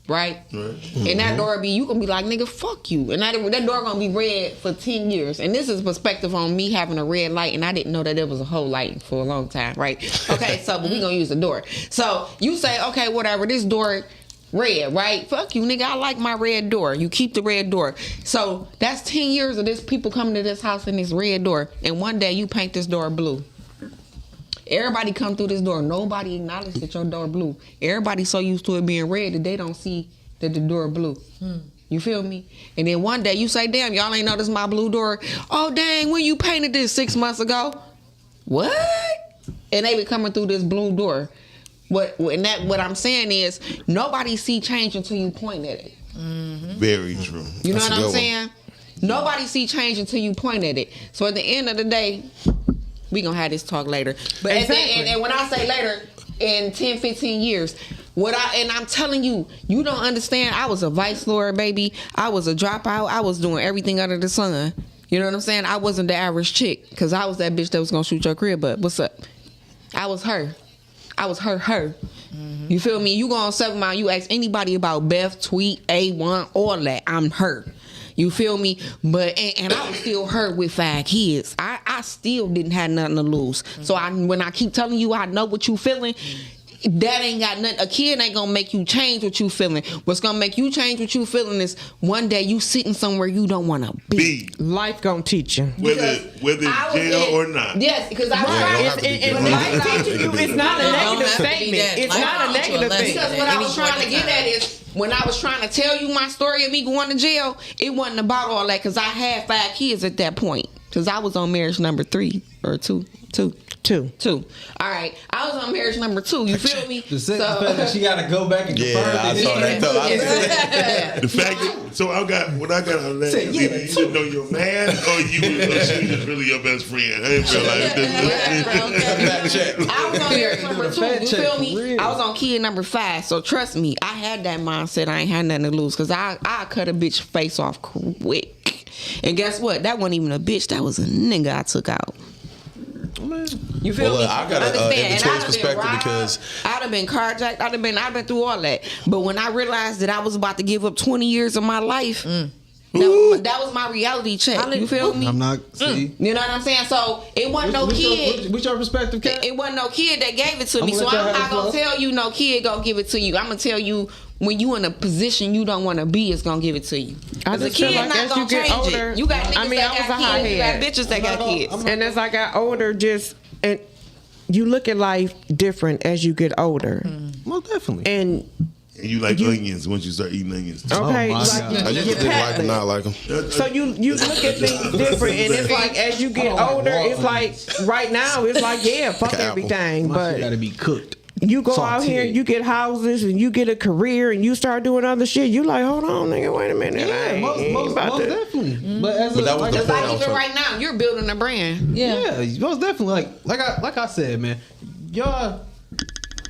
Speaker 4: right? And that door you gonna be like, nigga, fuck you, and that door gonna be red for 10 years. And this is perspective on me having a red light, and I didn't know that there was a whole light for a long time, right? Okay, so but we gonna use the door. So you say, okay, whatever, this door red, right? Fuck you, nigga. I like my red door. You keep the red door. So that's 10 years of this people coming to this house in this red door, and one day you paint this door blue. Everybody come through this door. Nobody acknowledged that your door blue. Everybody so used to it being red that they don't see that the door blue. You feel me? And then one day you say, damn, y'all ain't noticed my blue door. Oh, dang, when you painted this 6 months ago? What? And they be coming through this blue door. What I'm saying is, nobody see change until you point at it.
Speaker 8: Very true.
Speaker 4: You know what I'm saying? Nobody see change until you point at it. So at the end of the day, we gonna have this talk later. But and when I say later, in 10, 15 years, I'm telling you, you don't understand. I was a vice lord, baby. I was a dropout. I was doing everything under the sun. You know what I'm saying? I wasn't the average chick, because I was that bitch that was gonna shoot your crib up. What's up? I was her. You feel me? You go on 7 Mile, you ask anybody about Beth, Tweet, A1, all that. I'm her. You feel me? But and I was still her with 5 kids. I still didn't have nothing to lose. So when I keep telling you I know what you feeling, that ain't got nothing. A kid ain't gonna make you change what you feeling. What's gonna make you change what you feeling is one day you sitting somewhere you don't want to be.
Speaker 3: Life gonna teach you,
Speaker 8: whether it's jail or not.
Speaker 4: Yes, because life
Speaker 3: teaching you. It's not a negative statement. It's not a negative thing.
Speaker 4: Because what I was trying to get at is, when I was trying to tell you my story of me going to jail, it wasn't about all that, because I had 5 kids at that point. Because I was on marriage number 3 or 2. All right, I was on marriage number 2. You feel me?
Speaker 5: The fact that she got to go back and confirm.
Speaker 6: Yeah, I saw that.
Speaker 8: The fact that, so I got out of that. You didn't know your man, or she was really your best friend. I didn't realize this.
Speaker 4: I was on marriage number 2. You feel me? I was on kid number 5. So trust me, I had that mindset. I ain't had nothing to lose, because I cut a bitch face off quick. And guess what? That wasn't even a bitch. That was a nigga I took out. You feel me?
Speaker 6: I got an in-between perspective, because
Speaker 4: I'd have been carjacked. I'd have been through all that. But when I realized that I was about to give up 20 years of my life, that was my reality check. You feel me?
Speaker 5: I'm not. See?
Speaker 4: You know what I'm saying? So it wasn't no kid.
Speaker 5: What's your perspective, Kat?
Speaker 4: It wasn't no kid that gave it to me. So I'm not gonna tell you no kid gonna give it to you. I'm gonna tell you, when you in a position you don't want to be, it's gonna give it to you. Because a kid not gonna change it. You got niggas that got kids. You got bitches that got kids.
Speaker 3: And as I got older, and you look at life different as you get older.
Speaker 5: Well, definitely.
Speaker 3: And
Speaker 8: you like onions once you start eating onions.
Speaker 3: Okay,
Speaker 6: I used to didn't like them, now I like them.
Speaker 3: So you look at things different, and it's like as you get older, it's like right now it's like, yeah, fuck everything, but
Speaker 5: gotta be cooked.
Speaker 3: You go out here, you get houses, and you get a career, and you start doing other shit. You like, hold on, nigga, wait a minute.
Speaker 5: Yeah, most definitely.
Speaker 3: Mm-hmm.
Speaker 5: But that was
Speaker 4: just like even right now, you're building a brand.
Speaker 5: Yeah, most definitely. Like I said, man, y'all.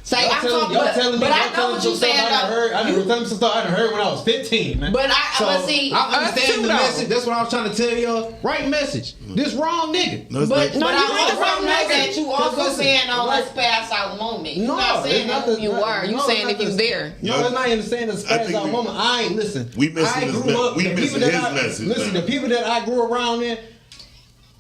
Speaker 4: Say, I'm talking, but I know what you're saying.
Speaker 5: I done telling me some stuff I done heard when I was 15, man.
Speaker 4: But I
Speaker 5: understand the message. That's what I was trying to tell y'all. Right message. This wrong nigga.
Speaker 4: But I also know that you also saying, "Oh, let's pass out moment." You're not saying that who you are. You saying if you there.
Speaker 5: No, it's not even saying the pass out moment. I ain't listen.
Speaker 8: We missing his message.
Speaker 5: Listen, the people that I grew around in.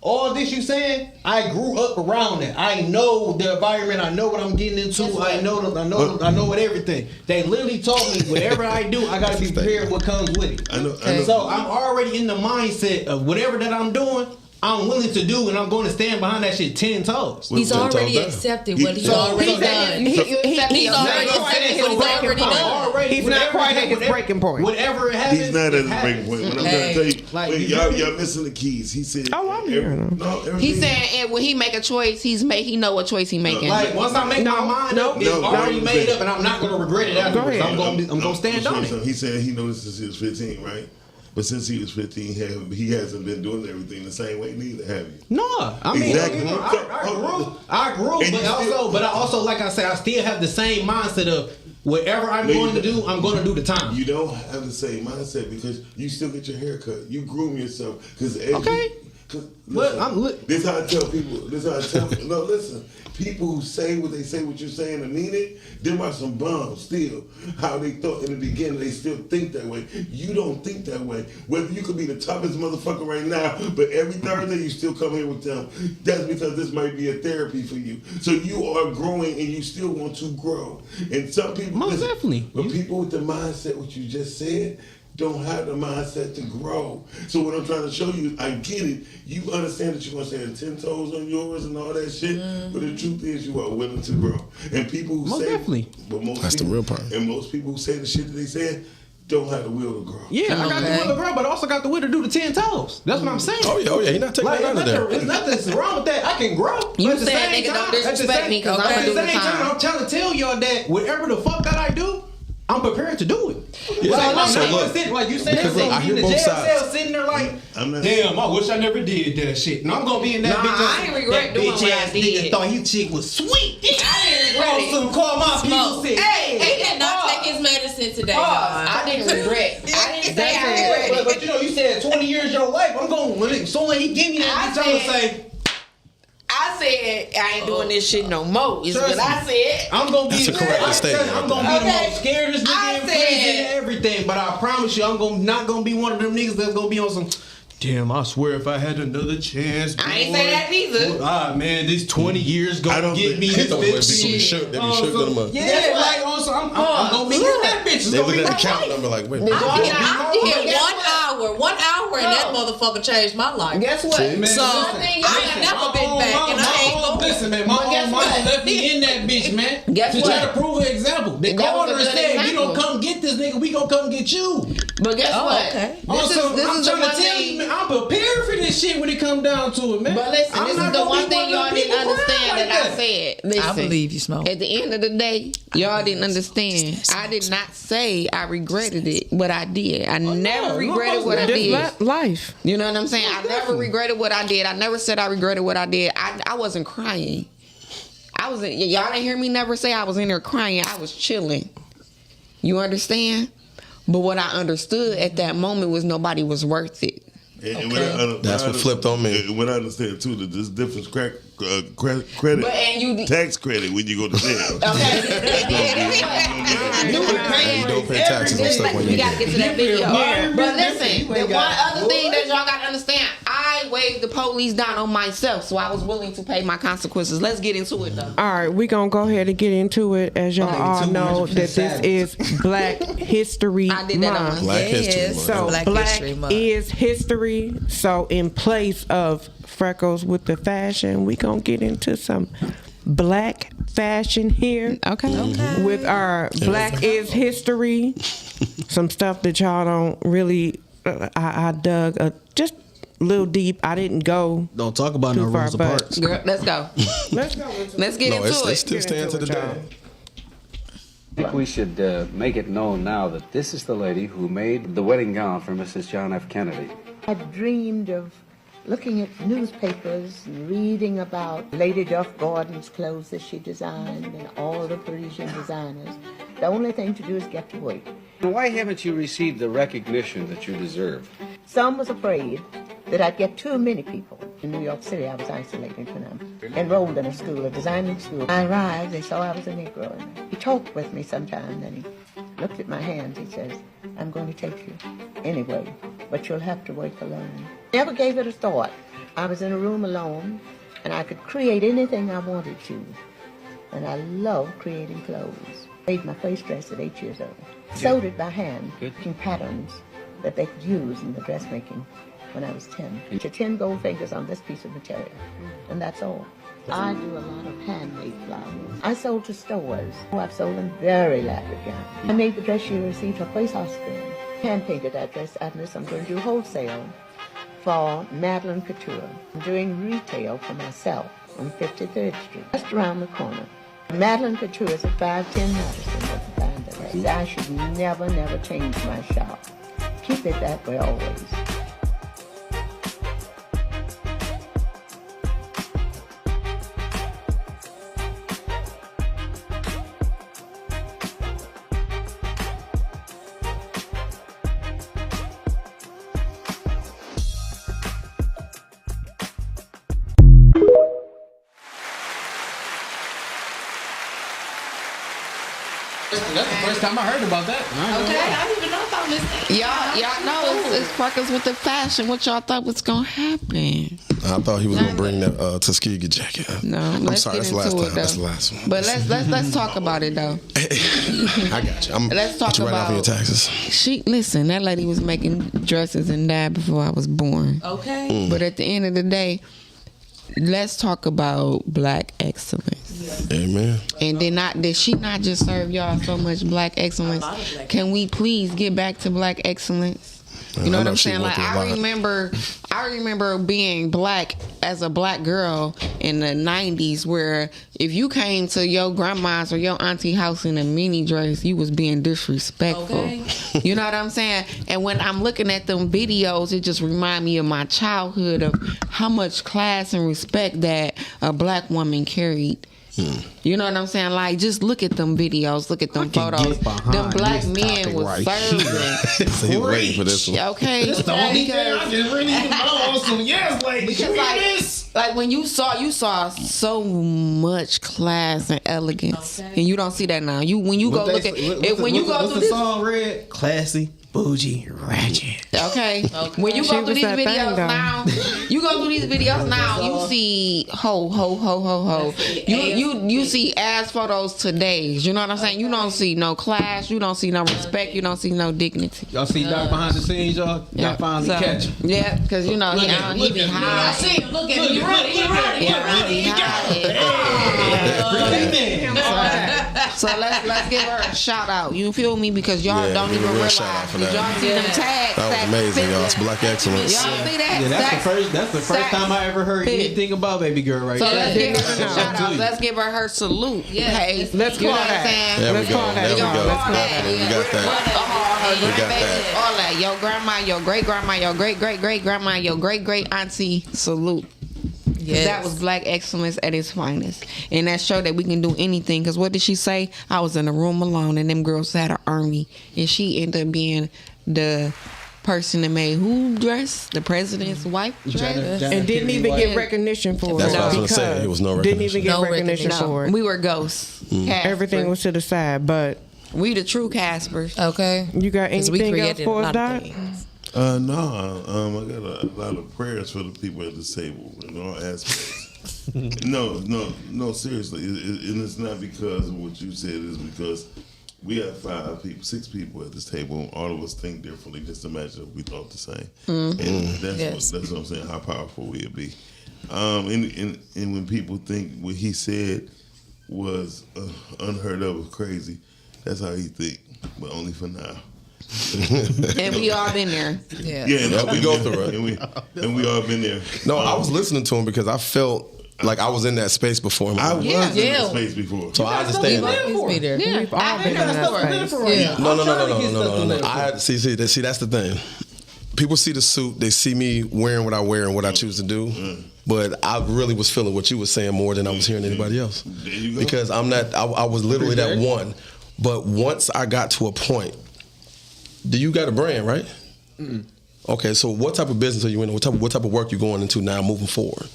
Speaker 5: All this you saying, I grew up around that. I know the environment. I know what I'm getting into. I know what everything. They literally told me whatever I do, I gotta be prepared what comes with it.
Speaker 8: I know.
Speaker 5: So I'm already in the mindset of whatever that I'm doing, I'm willing to do, and I'm going to stand behind that shit 10 toes.
Speaker 13: He's already accepted what he's already done. He's already accepted what he's already done.
Speaker 3: He's not quite at his breaking point.
Speaker 5: Whatever it happens,
Speaker 8: he's not at his breaking point. But I'm trying to tell you, y'all missing the keys. He said,
Speaker 3: "Oh, I'm hearing him."
Speaker 4: He's saying when he make a choice, he know what choice he making.
Speaker 5: Like once I make my mind up, it's already made up, and I'm not going to regret it afterwards. I'm going to stand on it.
Speaker 8: He said he knows since he was 15, right? But since he was 15, he hasn't been doing everything the same way. Neither have you.
Speaker 5: No, I mean,
Speaker 8: exactly.
Speaker 5: I grew, but I also, like I said, I still have the same mindset of whatever I'm going to do, I'm going to do the time.
Speaker 8: You don't have the same mindset because you still get your hair cut. You groom yourself.
Speaker 5: Okay.
Speaker 8: This how I tell people. No, listen. People who say what they say, what you're saying, and mean it, them are some bums still. How they thought in the beginning, they still think that way. You don't think that way. Whether you could be the toughest motherfucker right now, but every Thursday you still come here with them. That's because this might be a therapy for you. So you are growing and you still want to grow. And some people,
Speaker 5: most definitely.
Speaker 8: But people with the mindset, what you just said, don't have the mindset to grow. So what I'm trying to show you is, I get it. You understand that you're going to stand 10 toes on yours and all that shit, but the truth is you are willing to grow. And people who say...
Speaker 5: definitely.
Speaker 8: But
Speaker 6: That's the real part.
Speaker 8: And most people who say the shit that they said don't have the will to grow.
Speaker 5: Yeah, I got the will to grow, but I also got the will to do the 10 toes. That's what I'm saying.
Speaker 6: Oh yeah, he's not taking none of that.
Speaker 5: There's nothing wrong with that. I can grow.
Speaker 13: You said nigga don't disrespect me because I'm going to do the time.
Speaker 5: I'm trying to tell y'all that whatever the fuck that I do, I'm prepared to do it.
Speaker 6: Yeah,
Speaker 5: like you said,
Speaker 6: I hear
Speaker 5: in the
Speaker 6: both
Speaker 5: jail
Speaker 6: sides.
Speaker 5: cell sitting there like, damn, I wish I never did that shit. And I'm gonna be in that bitch.
Speaker 13: I ain't regret doing what I did.
Speaker 5: Nigga thought his chick was sweet.
Speaker 13: I didn't regret it.
Speaker 5: Call my people. Said,
Speaker 13: Hey, he did not take his medicine today. I didn't regret. I didn't say I regret it.
Speaker 5: But you know, you said 20 years of your life. I'm going. So when he give me that bitch, I'm gonna say.
Speaker 13: I said I ain't doing this shit no more. Is what I said.
Speaker 5: I'm gonna be.
Speaker 6: That's a correct statement.
Speaker 5: I'm gonna be the most scariest nigga in prison and everything. But I promise you, I'm not gonna be one of them niggas that's gonna be on some. Damn, I swear if I had another chance.
Speaker 13: I ain't say that either.
Speaker 5: Man, this 20 years gonna get me this bitch.
Speaker 6: They be shook them up.
Speaker 5: Yeah, like also, I'm gonna be getting that bitch.
Speaker 6: They look at the count number like, wait.
Speaker 13: I did 1 hour, and that motherfucker changed my life.
Speaker 12: Guess what?
Speaker 13: So I ain't never been back, and I ain't gonna.
Speaker 5: Listen, man, my own mama left me in that bitch, man.
Speaker 13: Guess
Speaker 5: to
Speaker 13: what?
Speaker 5: try to prove an example. They called her and said, "We don't come get this nigga. We gonna come get you."
Speaker 13: But guess what?
Speaker 7: Okay.
Speaker 5: Also, I'm trying to tell you, man, I'm prepared for this shit when it come down to it, man.
Speaker 13: But listen, this is the one thing y'all didn't understand that I said. Listen,
Speaker 7: I believe you, Smoke.
Speaker 4: At the end of the day, y'all didn't understand. I did not say I regretted it, what I did. I never regretted what I did.
Speaker 3: Life.
Speaker 4: You know what I'm saying? I never regretted what I did. I never said I regretted what I did. I wasn't crying. Y'all didn't hear me never say I was in there crying. I was chilling. You understand? But what I understood at that moment was nobody was worth it.
Speaker 8: And
Speaker 6: That's what flipped on me.
Speaker 8: When I understand too that there's different credit, tax credit when you go to jail.
Speaker 6: You don't pay taxes on stuff when
Speaker 13: We
Speaker 6: you
Speaker 13: gotta get to that video.
Speaker 4: But listen, the one other thing that y'all gotta understand, I waved the police down on myself, so I was willing to pay my consequences. Let's get into it though.
Speaker 3: All right, we're going to go ahead and get into it. As y'all all know, that this is Black History Month.
Speaker 6: Black History Month.
Speaker 3: So Black is history. So in place of freckles with the fashion, we going to get into some Black fashion here.
Speaker 4: Okay.
Speaker 3: With our Black is history. Some stuff that y'all don't really, I dug just a little deep. I didn't go.
Speaker 5: Don't talk about no Rosa Parks.
Speaker 4: Girl, let's go. Let's get into it.
Speaker 6: It's still stand to the day.
Speaker 14: I think we should make it known now that this is the lady who made the wedding gown for Mrs. John F. Kennedy.
Speaker 15: I dreamed of looking at newspapers and reading about Lady Duff Gordon's clothes that she designed and all the Parisian designers. The only thing to do is get to work.
Speaker 14: Why haven't you received the recognition that you deserve?
Speaker 15: Some was afraid that I'd get too many people. In New York City, I was isolated when I enrolled in a designing school. I arrived, they saw I was a Negro. And he talked with me sometime, then he looked at my hands. He says, I'm going to take you anyway, but you'll have to work alone. Never gave it a thought. I was in a room alone, and I could create anything I wanted to. And I love creating clothes. Made my face dress at 8 years old. Sewed it by hand, making patterns that they could use in the dressmaking when I was 10. 10 gold fingers on this piece of material, and that's all. I do a lot of handmade flowers. I sold to stores. I've sold in very elaborate gowns. I made the dress you received her place hospital. Hand-painted that dress, Agnes. I'm going to do wholesale for Madeline Couture. I'm doing retail for myself on 53rd Street, just around the corner. Madeline Couture is at 510 Madison. I should never change my shop. Keep it that way always.
Speaker 5: That's the first time I heard about that.
Speaker 13: Okay, I didn't even know about this.
Speaker 4: Y'all know it's Freckles with the fashion. What y'all thought was gonna happen?
Speaker 6: I thought he was gonna bring that Tuskegee jacket.
Speaker 4: No,
Speaker 6: I'm sorry. That's the last time. That's the last one.
Speaker 4: But let's talk about it though.
Speaker 6: I got you.
Speaker 4: Let's talk
Speaker 6: you right off
Speaker 4: about
Speaker 6: your taxes.
Speaker 4: Listen, that lady was making dresses and died before I was born.
Speaker 13: Okay.
Speaker 4: But at the end of the day, let's talk about Black excellence.
Speaker 6: Amen.
Speaker 4: And did she not just serve y'all so much Black excellence? Can we please get back to Black excellence? You know what I'm saying? Like I remember being black as a black girl in the 90s, where if you came to your grandma's or your auntie house in a mini dress, you was being disrespectful.
Speaker 13: Okay.
Speaker 4: You know what I'm saying? And when I'm looking at them videos, it just remind me of my childhood, of how much class and respect that a black woman carried. You know what I'm saying? Like, just look at them videos, look at them photos. Them black men was serving.
Speaker 6: So he was waiting for this one.
Speaker 4: Okay,
Speaker 5: That's the only thing I just really need to know on some yes, like,
Speaker 4: because like when you saw so much class and elegance, and you don't see that now. When you go look at it, when you go through
Speaker 5: the
Speaker 4: this
Speaker 5: song Red, classy, bougie, ratchet.
Speaker 4: Okay. When you go through these videos now, you see ho. You see ass photos today. You know what I'm saying? You don't see no class. You don't see no respect. You don't see no dignity.
Speaker 5: Y'all see Doc behind the scenes, y'all? Y'all finally catch him.
Speaker 4: Yeah, because you know he be high.
Speaker 13: Look at him. He
Speaker 4: So let's give her a shout out. You feel me? Because y'all don't even realize. Did y'all see them tags?
Speaker 6: That was amazing, y'all. It's Black excellence.
Speaker 4: Y'all see that?
Speaker 5: Yeah, that's the first time I ever heard anything about Baby Girl right
Speaker 4: So
Speaker 5: there.
Speaker 4: let's give her a shout out. Let's give her salute.
Speaker 13: Yeah.
Speaker 4: Hey,
Speaker 3: Let's call that.
Speaker 6: There we go. There we go.
Speaker 3: Let's call that.
Speaker 6: We got that.
Speaker 4: We
Speaker 6: got that.
Speaker 4: All that. Your grandma, your great grandma, your great great great grandma, your great great auntie. Salute.
Speaker 13: Yes.
Speaker 4: That was Black excellence at its finest. And that showed that we can do anything. Because what did she say? I was in a room alone and them girls had an army. And she ended up being the person that made who dress? The president's wife dress?
Speaker 3: And didn't even get recognition for it.
Speaker 6: That's what I was going to say. It was no recognition.
Speaker 3: Didn't even get recognition for it.
Speaker 4: We were ghosts.
Speaker 3: Everything was to the side, but
Speaker 4: we the true Caspers.
Speaker 7: Okay.
Speaker 3: You got anything else for us, Doc?
Speaker 8: No, I got a lot of prayers for the people at this table in all aspects. No, seriously, and it's not because of what you said. It's because we have 6 people at this table. All of us think differently. Just imagine if we thought the same, and that's what I'm saying. How powerful we'd be. And when people think what he said was unheard of or crazy, that's how he think, but only for now.
Speaker 4: And we all been there.
Speaker 8: Yeah,
Speaker 6: we go through it.
Speaker 8: And we all been there.
Speaker 6: No, I was listening to him because I felt like I was in that space before him.
Speaker 8: I was in that space before.
Speaker 6: So I understand that.
Speaker 3: We've all been in that space.
Speaker 6: No. See, that's the thing. People see the suit, they see me wearing what I wear and what I choose to do. But I really was feeling what you were saying more than I was hearing anybody else.
Speaker 8: There you go.
Speaker 6: Because I was literally that one. But once I got to a point, do you got a brand, right? Okay, so what type of business are you in? What type of work you going into now moving forward?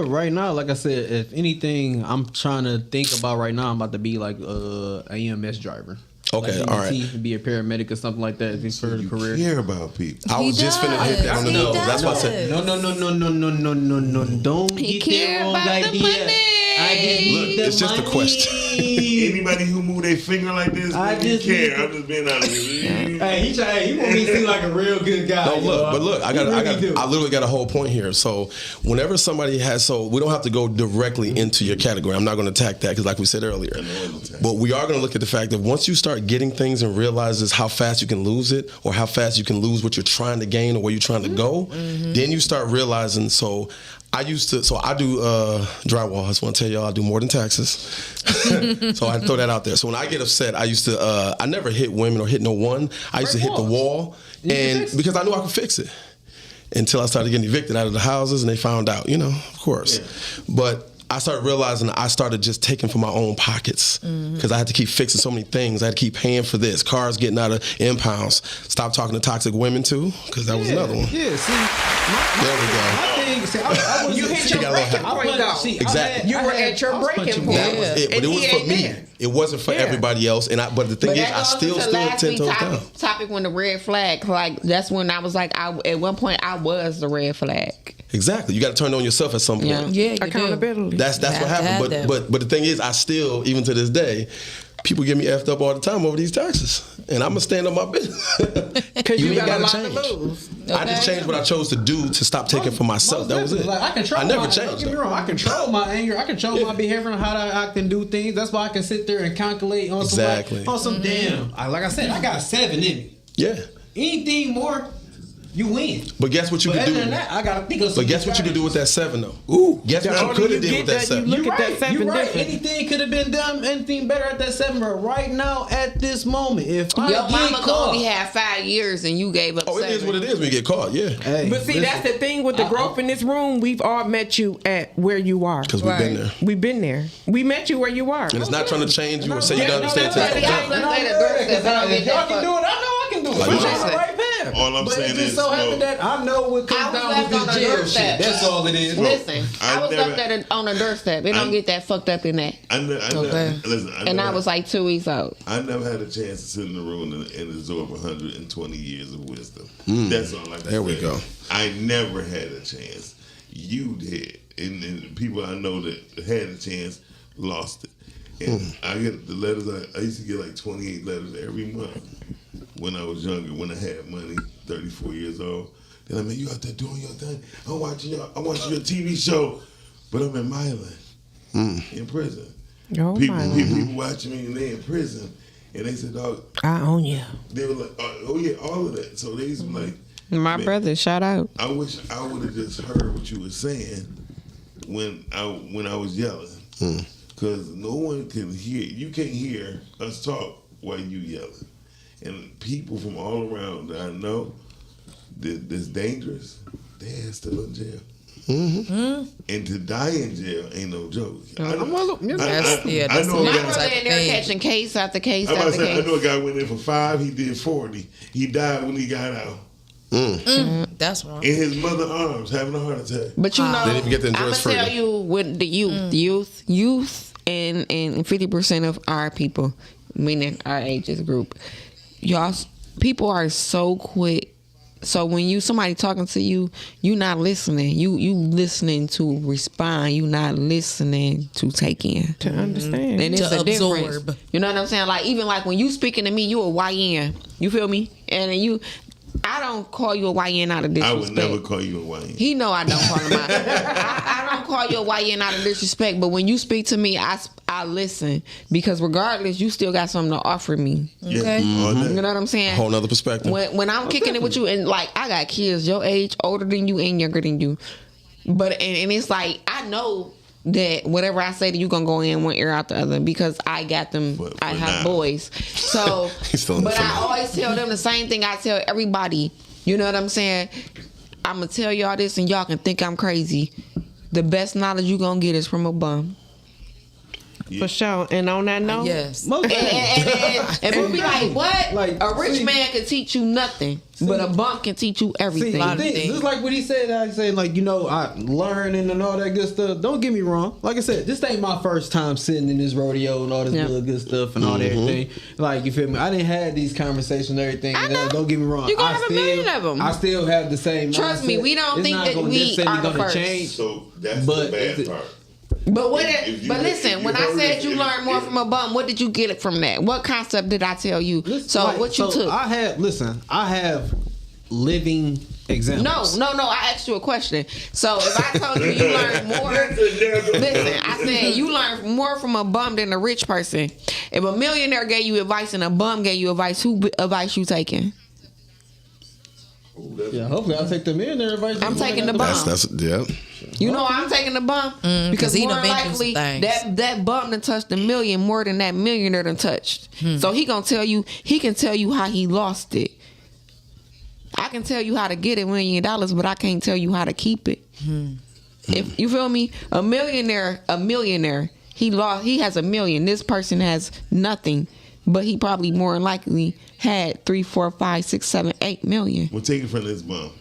Speaker 5: Right now, like I said, if anything I'm trying to think about right now, I'm about to be like an EMS driver.
Speaker 6: Okay,
Speaker 5: like
Speaker 6: all right.
Speaker 5: Be a paramedic or something like that. This for the career.
Speaker 8: Care about people.
Speaker 6: I was just finna hit that on the nose. That's why I said
Speaker 5: no. Don't
Speaker 4: He
Speaker 5: get the
Speaker 4: care
Speaker 5: wrong
Speaker 4: about the
Speaker 5: idea.
Speaker 4: money.
Speaker 5: I just need the
Speaker 6: it's just a
Speaker 5: money.
Speaker 6: question.
Speaker 8: Anybody who move their finger like this,
Speaker 5: I
Speaker 8: I just
Speaker 5: just
Speaker 8: care. I'm just being honest with you.
Speaker 5: He want me to seem like a real good guy.
Speaker 6: No, look, I literally got a whole point here. So whenever somebody we don't have to go directly into your category. I'm not going to attack that because like we said earlier. But we are going to look at the fact that once you start getting things and realizes how fast you can lose it or how fast you can lose what you're trying to gain or where you're trying to go, then you start realizing, I do drywall. I just want to tell y'all I do more than taxes. So I throw that out there. So when I get upset, I used to, I never hit women or hit no one. I used to hit the wall and because I knew I could fix it until I started getting evicted out of the houses and they found out, of course. Yeah. But I started realizing I started just taking from my own pockets because I had to keep fixing so many things. I had to keep paying for this. Cars getting out of impounds. Stop talking to toxic women too, because that was another one.
Speaker 5: Yeah, see,
Speaker 6: There we go.
Speaker 5: my thing, see, I was
Speaker 3: You hit your breaking point, though.
Speaker 6: Exactly.
Speaker 3: You were at your breaking point.
Speaker 6: That was it, but
Speaker 3: And
Speaker 6: it was
Speaker 3: he
Speaker 6: for
Speaker 3: ain't
Speaker 6: me.
Speaker 3: there.
Speaker 6: It wasn't for everybody else. But the thing
Speaker 4: But
Speaker 6: is,
Speaker 4: that
Speaker 6: I
Speaker 4: goes
Speaker 6: still
Speaker 4: into
Speaker 6: stood
Speaker 4: last
Speaker 6: 10
Speaker 4: week's
Speaker 6: toes down.
Speaker 4: topic when the red flag, like that's when I was like, at one point I was the red flag.
Speaker 6: Exactly. You got to turn on yourself at some point.
Speaker 7: Yeah,
Speaker 3: accountability.
Speaker 6: That's what happened. But the thing is, I still, even to this day, people get me effed up all the time over these taxes, and I'm gonna stand on my business.
Speaker 3: Because you
Speaker 6: ain't
Speaker 3: got a
Speaker 6: gotta
Speaker 3: lot to lose.
Speaker 6: I just changed what I chose to do to stop taking from myself. That was it.
Speaker 5: Like, I control.
Speaker 6: I never
Speaker 5: Don't
Speaker 6: changed.
Speaker 5: get me wrong. I control my anger. I control my behavior and how I act and do things. That's why I can sit there and calculate on some
Speaker 6: Exactly.
Speaker 5: damn. Like I said, I got a 7 in me.
Speaker 6: Yeah.
Speaker 5: Anything more, you win.
Speaker 6: But guess what you
Speaker 5: But
Speaker 6: could
Speaker 5: other
Speaker 6: do?
Speaker 5: than that, I gotta think of some
Speaker 6: But guess what you could do with that 7 though?
Speaker 5: Ooh,
Speaker 6: Guess what you could have did with that 7?
Speaker 5: You're right. Anything could have been done. Anything better at that 7. But right now, at this moment, if I
Speaker 4: Your
Speaker 5: get
Speaker 4: mama could
Speaker 5: caught,
Speaker 4: only have 5 years and you gave up.
Speaker 6: Oh, it is what it is when you get caught. Yeah.
Speaker 5: Hey,
Speaker 3: But see, that's the thing with the growth in this room. We've all met you at where you are.
Speaker 6: Because we've been there.
Speaker 3: We've been there. We met you where you are.
Speaker 6: And it's not trying to change you or say you don't understand.
Speaker 5: If y'all can do it, I know I can do it.
Speaker 6: Like,
Speaker 5: I'm
Speaker 6: listen.
Speaker 5: on the right path.
Speaker 8: All I'm
Speaker 5: But
Speaker 8: saying
Speaker 5: it just
Speaker 8: is,
Speaker 5: so happened that I know what comes down with this jail shit. That's all it is.
Speaker 4: Listen, I was
Speaker 8: never-
Speaker 4: up there on a doorstep. It don't get that fucked up in that.
Speaker 8: Listen,
Speaker 4: I was like 2 weeks old.
Speaker 8: I never had a chance to sit in the room and absorb 120 years of wisdom. That's all I can
Speaker 6: There we
Speaker 8: say.
Speaker 6: go.
Speaker 8: I never had a chance. You did. And people I know that had a chance lost it. And I get the letters, I used to get like 28 letters every month when I was younger, when I had money, 34 years old. They're like, man, you out there doing your thing. I'm watching your TV show. But I'm in Milan, in prison.
Speaker 3: Oh,
Speaker 8: People watching me and they in prison. And they said, dog,
Speaker 3: I own you.
Speaker 8: they were like, oh yeah, all of that. So they used to be like,
Speaker 4: My brother, shout out.
Speaker 8: I wish I would have just heard what you were saying when I was yelling. Because no one can hear, you can't hear us talk while you yelling. And people from all around that I know that's dangerous, they're still in jail. And to die in jail ain't no joke. I know
Speaker 4: My
Speaker 8: a
Speaker 4: brother
Speaker 8: guy.
Speaker 4: in there catching case after case
Speaker 8: I'm about
Speaker 4: after
Speaker 8: to say, I
Speaker 4: case.
Speaker 8: know a guy went in for 5, he did 40. He died when he got out.
Speaker 7: That's wrong.
Speaker 8: In his mother's arms, having a heart attack.
Speaker 4: But you know,
Speaker 6: They didn't even get to
Speaker 4: I'm
Speaker 6: enjoy
Speaker 4: gonna
Speaker 6: his
Speaker 4: tell
Speaker 6: freedom.
Speaker 4: you with the youth, and 50% of our people, meaning our ages group, y'all, people are so quick. So when somebody talking to you, you not listening. You listening to respond. You not listening to take in.
Speaker 3: To understand.
Speaker 4: And it's
Speaker 7: To
Speaker 4: a difference.
Speaker 7: absorb.
Speaker 4: You know what I'm saying? Like even like when you speaking to me, you a YN. You feel me? And then I don't call you a YN out of
Speaker 8: I
Speaker 4: disrespect.
Speaker 8: would never call you a YN.
Speaker 4: He know I don't call him out. I don't call you a YN out of disrespect, but when you speak to me, I listen because regardless, you still got something to offer me.
Speaker 6: Yeah.
Speaker 4: You know what I'm saying?
Speaker 6: Whole nother perspective.
Speaker 4: When I'm kicking it with you, and like I got kids your age, older than you and younger than you, but and it's like I know that whatever I say to you gonna go in one ear out the other because I got them. I have boys, so. But I always tell them the same thing I tell everybody. You know what I'm saying? I'm gonna tell y'all this, and y'all can think I'm crazy. The best knowledge you gonna get is from a bum.
Speaker 3: For sure. And on that note,
Speaker 7: yes.
Speaker 4: And we'll be like, what?
Speaker 5: Like,
Speaker 4: a rich
Speaker 5: see-
Speaker 4: man can teach you nothing, but a bum can teach you everything.
Speaker 5: Just like what he said, I said, like, you know, I learning and all that good stuff. Don't get me wrong. Like I said, this ain't my first time sitting in this rodeo and all this good stuff and all that everything. Like, you feel me? I didn't have these conversations and everything. Don't get me wrong.
Speaker 4: You gonna have a million of them.
Speaker 5: I still have the same
Speaker 4: Trust me,
Speaker 5: mindset.
Speaker 4: we don't
Speaker 5: It's
Speaker 4: think
Speaker 5: not
Speaker 4: that
Speaker 5: gonna
Speaker 4: we
Speaker 5: necessarily
Speaker 4: are the
Speaker 5: gonna
Speaker 4: first.
Speaker 5: change.
Speaker 8: So that's
Speaker 5: But
Speaker 8: the bad
Speaker 5: it's-
Speaker 8: part.
Speaker 4: But
Speaker 8: If you-
Speaker 4: listen,
Speaker 8: if you
Speaker 4: when I
Speaker 8: heard
Speaker 4: said
Speaker 8: it-
Speaker 4: you learned more from a bum, what did you get it from that? What concept did I tell you? So
Speaker 5: Like,
Speaker 4: what you took?
Speaker 5: I have living examples.
Speaker 4: No. I asked you a question. So if I told you you learned more, listen. I said you learned more from a bum than a rich person. If a millionaire gave you advice and a bum gave you advice, who advice you taking?
Speaker 5: Yeah, hopefully I'll take the millionaire advice.
Speaker 4: I'm taking the bum.
Speaker 6: That's yeah.
Speaker 4: You know why I'm taking the bum? Because
Speaker 7: he
Speaker 4: more
Speaker 7: done been through
Speaker 4: likely
Speaker 7: some things.
Speaker 4: that bum done touched a million more than that millionaire done touched. So he can tell you how he lost it. I can tell you how to get $1 million, but I can't tell you how to keep it. If you feel me, a millionaire, he has $1 million. This person has nothing, but he probably more than likely had 3, 4, 5, 6, 7, 8 million.
Speaker 8: We'll take it from this mom.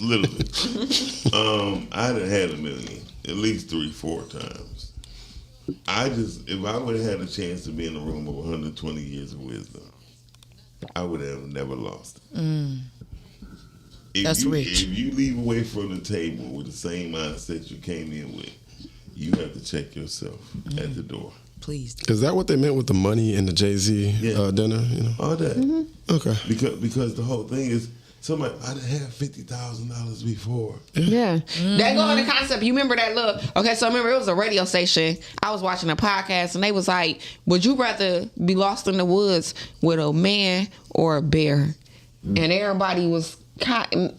Speaker 8: Literally. I done had $1 million at least 3, 4 times. If I would have had a chance to be in a room of 120 years of wisdom, I would have never lost it.
Speaker 7: That's rich.
Speaker 8: If you leave away from the table with the same mindset you came in with, you have to check yourself at the door.
Speaker 7: Please.
Speaker 6: Is that what they meant with the money and the Jay-Z dinner? You know,
Speaker 8: all that.
Speaker 6: Okay.
Speaker 8: Because the whole thing is, somebody I done had $50,000 before.
Speaker 4: Yeah. That go in the concept. You remember that look? Okay, so I remember it was a radio station. I was watching a podcast and they was like, would you rather be lost in the woods with a man or a bear? And everybody was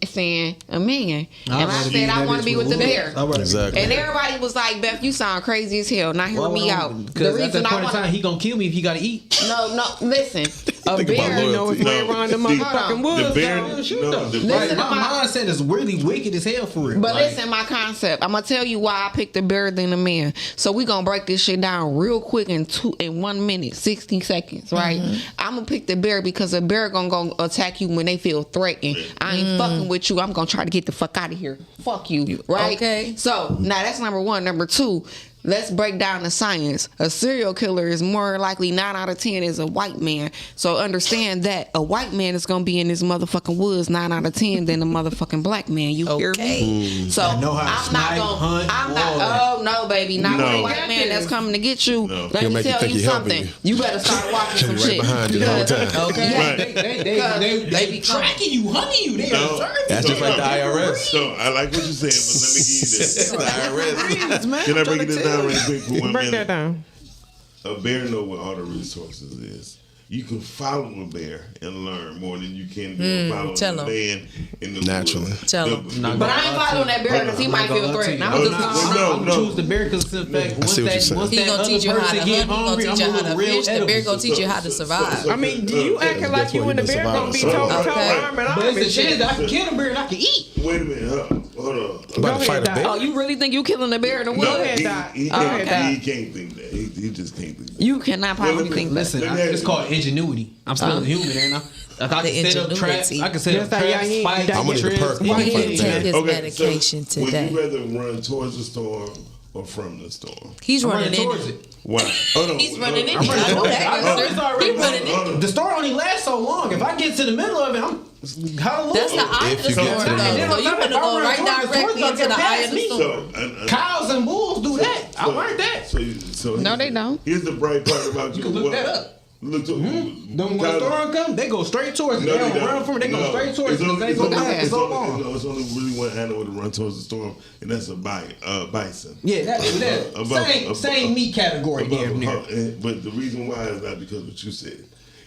Speaker 4: saying a man. And I said I want to be with the bear.
Speaker 6: Exactly.
Speaker 4: And everybody was like, Beth, you sound crazy as hell. Now hear me out.
Speaker 5: Because at that point in time, he gonna kill me if he gotta eat.
Speaker 4: No, listen. A bear,
Speaker 3: You know, it's way around the motherfucking woods.
Speaker 5: My mindset is really wicked as hell for real.
Speaker 4: But listen, my concept. I'm gonna tell you why I picked a bear than a man. So we gonna break this shit down real quick in 1 minute, 60 seconds, right? I'm gonna pick the bear because a bear gonna go attack you when they feel threatened. I ain't fucking with you. I'm gonna try to get the fuck out of here. Fuck you, right?
Speaker 7: Okay.
Speaker 4: So now that's number 1. Number 2. Let's break down the science. A serial killer is more likely 9 out of 10 is a white man. So understand that a white man is gonna be in this motherfucking woods 9 out of 10 than a motherfucking black man. You hear me? So I'm not gonna. Oh no, baby, not with a white man that's coming to get you. Let me tell you something. You better start watching some shit.
Speaker 6: Behind you the whole time.
Speaker 5: Okay. They be tracking you, hunting you. They are
Speaker 9: That's just like the IRS.
Speaker 8: So I like what you're saying, but let me give you this.
Speaker 9: The IRS.
Speaker 8: Can I break this down right quick for 1
Speaker 3: Break
Speaker 8: minute?
Speaker 3: that down.
Speaker 8: A bear know what all the resources is. You can follow a bear and learn more than you can do following
Speaker 7: tell
Speaker 8: a man in the
Speaker 6: Naturally.
Speaker 8: woods.
Speaker 7: Tell him.
Speaker 4: But I ain't following that bear because he might feel threatened. I'm
Speaker 5: gonna choose the bear because the fact once
Speaker 7: He gonna teach you how to hunt. He gonna teach you how to fish. The bear gonna teach you how to survive.
Speaker 3: I mean, do you acting like you and the bear gonna be toe-to-toe, arm in arm?
Speaker 5: But it's a
Speaker 3: and shit?
Speaker 5: chance that I can kill a bear and I can eat.
Speaker 8: Wait a minute, hold on.
Speaker 6: About to fight a bear?
Speaker 4: Oh, you really think you killing a bear in the woods?
Speaker 8: No,
Speaker 3: ahead, Doc.
Speaker 8: he can't think that. He just can't think that.
Speaker 4: You cannot possibly think that.
Speaker 5: Listen, it's called ingenuity. I'm still a human, and I can set up traps. I can set up traps, spikes.
Speaker 6: I'm gonna need the perk.
Speaker 7: He need to take his
Speaker 8: Okay,
Speaker 7: medication
Speaker 8: so
Speaker 7: today.
Speaker 8: would you rather run towards the storm or from the storm?
Speaker 7: He's running
Speaker 5: towards
Speaker 7: in.
Speaker 5: it.
Speaker 8: Why? Hold on.
Speaker 7: He's running in.
Speaker 5: I'm running
Speaker 7: I know
Speaker 5: towards it.
Speaker 7: that.
Speaker 5: I know it's already
Speaker 7: He's running in.
Speaker 8: Hold on.
Speaker 5: The story only lasts so long. If I get to the middle of it, I'm hallelujah.
Speaker 7: That's the eye of the
Speaker 6: you
Speaker 7: storm,
Speaker 6: get to the
Speaker 7: though.
Speaker 6: middle.
Speaker 7: So you want to go right directly into the eye of the storm.
Speaker 8: So,
Speaker 5: Cows and bulls do that. I learned that.
Speaker 8: So
Speaker 4: No, they don't.
Speaker 8: Here's the bright part about you.
Speaker 5: You can look that up.
Speaker 8: Look to
Speaker 5: Then when the storm comes, they go straight towards it. They don't run from it. They go straight towards it. They go back for so long.
Speaker 8: It's only really one animal to run towards the storm, and that's a bison.
Speaker 5: Yeah, that same meat category damn near.
Speaker 8: But the reason why is not because of what you said.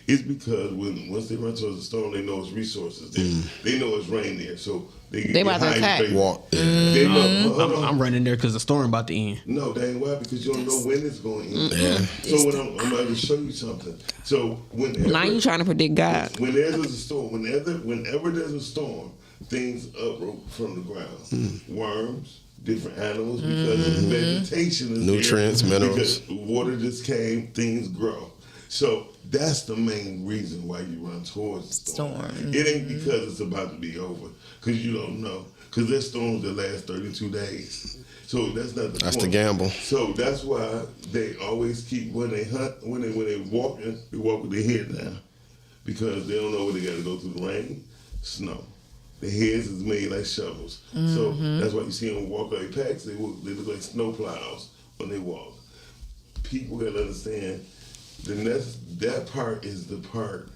Speaker 8: It's because once they run towards the storm, they know it's resources there. They know it's rain there, so they
Speaker 4: about to attack.
Speaker 6: Walk.
Speaker 8: They know,
Speaker 5: I'm running there because the storm about to end.
Speaker 8: No, that ain't why, because you don't know when it's going to end. Yeah. So when I'm going to show you something. So
Speaker 4: now you trying to predict God.
Speaker 8: When there's a storm, whenever there's a storm, things uproot from the ground. Worms, different animals, because the vegetation is
Speaker 6: Nutrients,
Speaker 8: there,
Speaker 6: minerals.
Speaker 8: because water just came, things grow. So that's the main reason why you run towards the storm. It ain't because it's about to be over, because you don't know. Because there's storms that last 32 days. So that's not the
Speaker 6: That's
Speaker 8: point.
Speaker 6: the gamble.
Speaker 8: So that's why they always keep, when they hunt, when they walking, they walk with their head down. Because they don't know where they got to go through the rain, snow. Their heads is made like shovels. So that's why you see them walk like packs. They look like snow plows when they walk. People got to understand that part is the part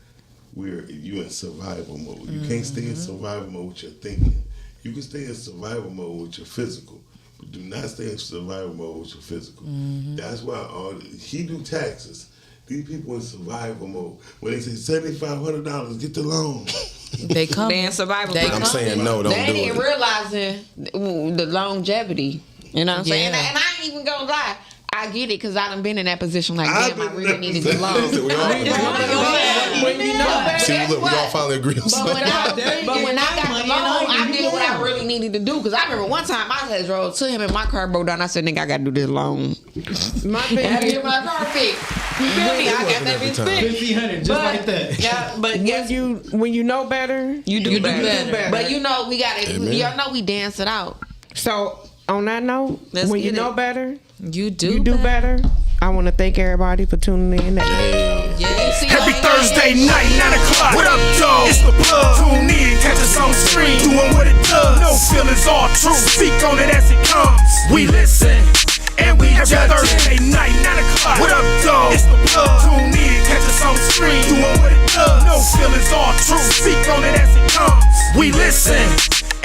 Speaker 8: where you in survival mode. You can't stay in survival mode with your thinking. You can stay in survival mode with your physical, but do not stay in survival mode with your physical. That's why he do taxes. These people in survival mode. When they say $7,500, get the loan.
Speaker 7: They come.
Speaker 4: They in survival.
Speaker 6: I'm saying no, don't
Speaker 4: they
Speaker 6: do
Speaker 4: ain't
Speaker 6: it.
Speaker 4: realizing the longevity. You know what I'm saying? And I ain't even gonna lie. I get it because I done been in that position. Like, damn, I really needed to long.
Speaker 6: We all see, look, we all finally agree on something.
Speaker 4: But when I got the loan, I did what I really needed to do. Because I remember one time I had drove to him and my car broke down. I said, nigga, I got to do this loan.
Speaker 3: My
Speaker 4: I had to get my car fixed. You feel me? I got that bitch fixed.
Speaker 5: $1,500, just like that.
Speaker 4: Yeah, but
Speaker 3: when you know better,
Speaker 4: you do better. But you know, we got to, y'all know we dance it out.
Speaker 3: So, on that note,
Speaker 4: Let's
Speaker 3: when you
Speaker 4: get
Speaker 3: know
Speaker 4: it.
Speaker 3: better,
Speaker 7: you
Speaker 3: do better. I want to thank everybody for tuning in.
Speaker 2: Every Thursday night, 9 o'clock. What up, dog? It's the plug. Tune in, catch us on stream, doing what it does. No feelings, all true. Speak on it as it comes. We listen and we judge. Thursday night, 9 o'clock. What up, dog? It's the plug. Tune in, catch us on stream, doing what it does. No feelings, all true. Speak on it as it comes. We listen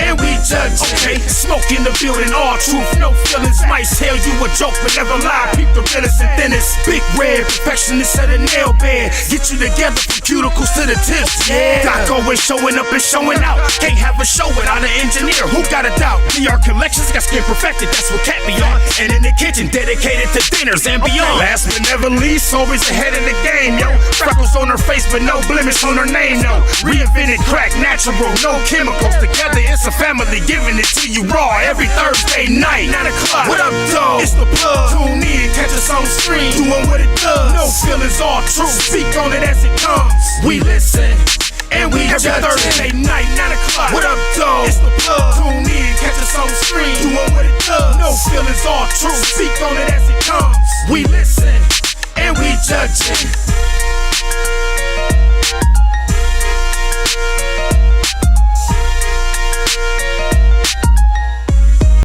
Speaker 2: and we judge. Okay, smoke in the building, all truth, no feelings. Might tell you a joke, but never lie. Peep the realest and thinnest. Big red, perfectionist at a nail bed. Get you together from cuticles to the tips. Yeah, Doc always showing up and showing out. Can't have a show without an engineer. Who got a doubt? PR collections got skin perfected. That's what Cat be on. And in the kitchen, dedicated to dinners and beyond. Last but never least, always ahead of the game, yo. Freckles on her face, but no blemish on her name, no. Reinvented crack, natural, no chemicals. Together, it's a family giving it to you raw every Thursday night, 9 o'clock. What up, dog? It's the plug. Tune in, catch us on stream, doing what it does. No feelings, all true. Speak on it as it comes. We listen and we judge. Thursday night, 9 o'clock. What up, dog? It's the plug. Tune in, catch us on stream, doing what it does. No feelings, all true. Speak on it as it comes. We listen and we judge it.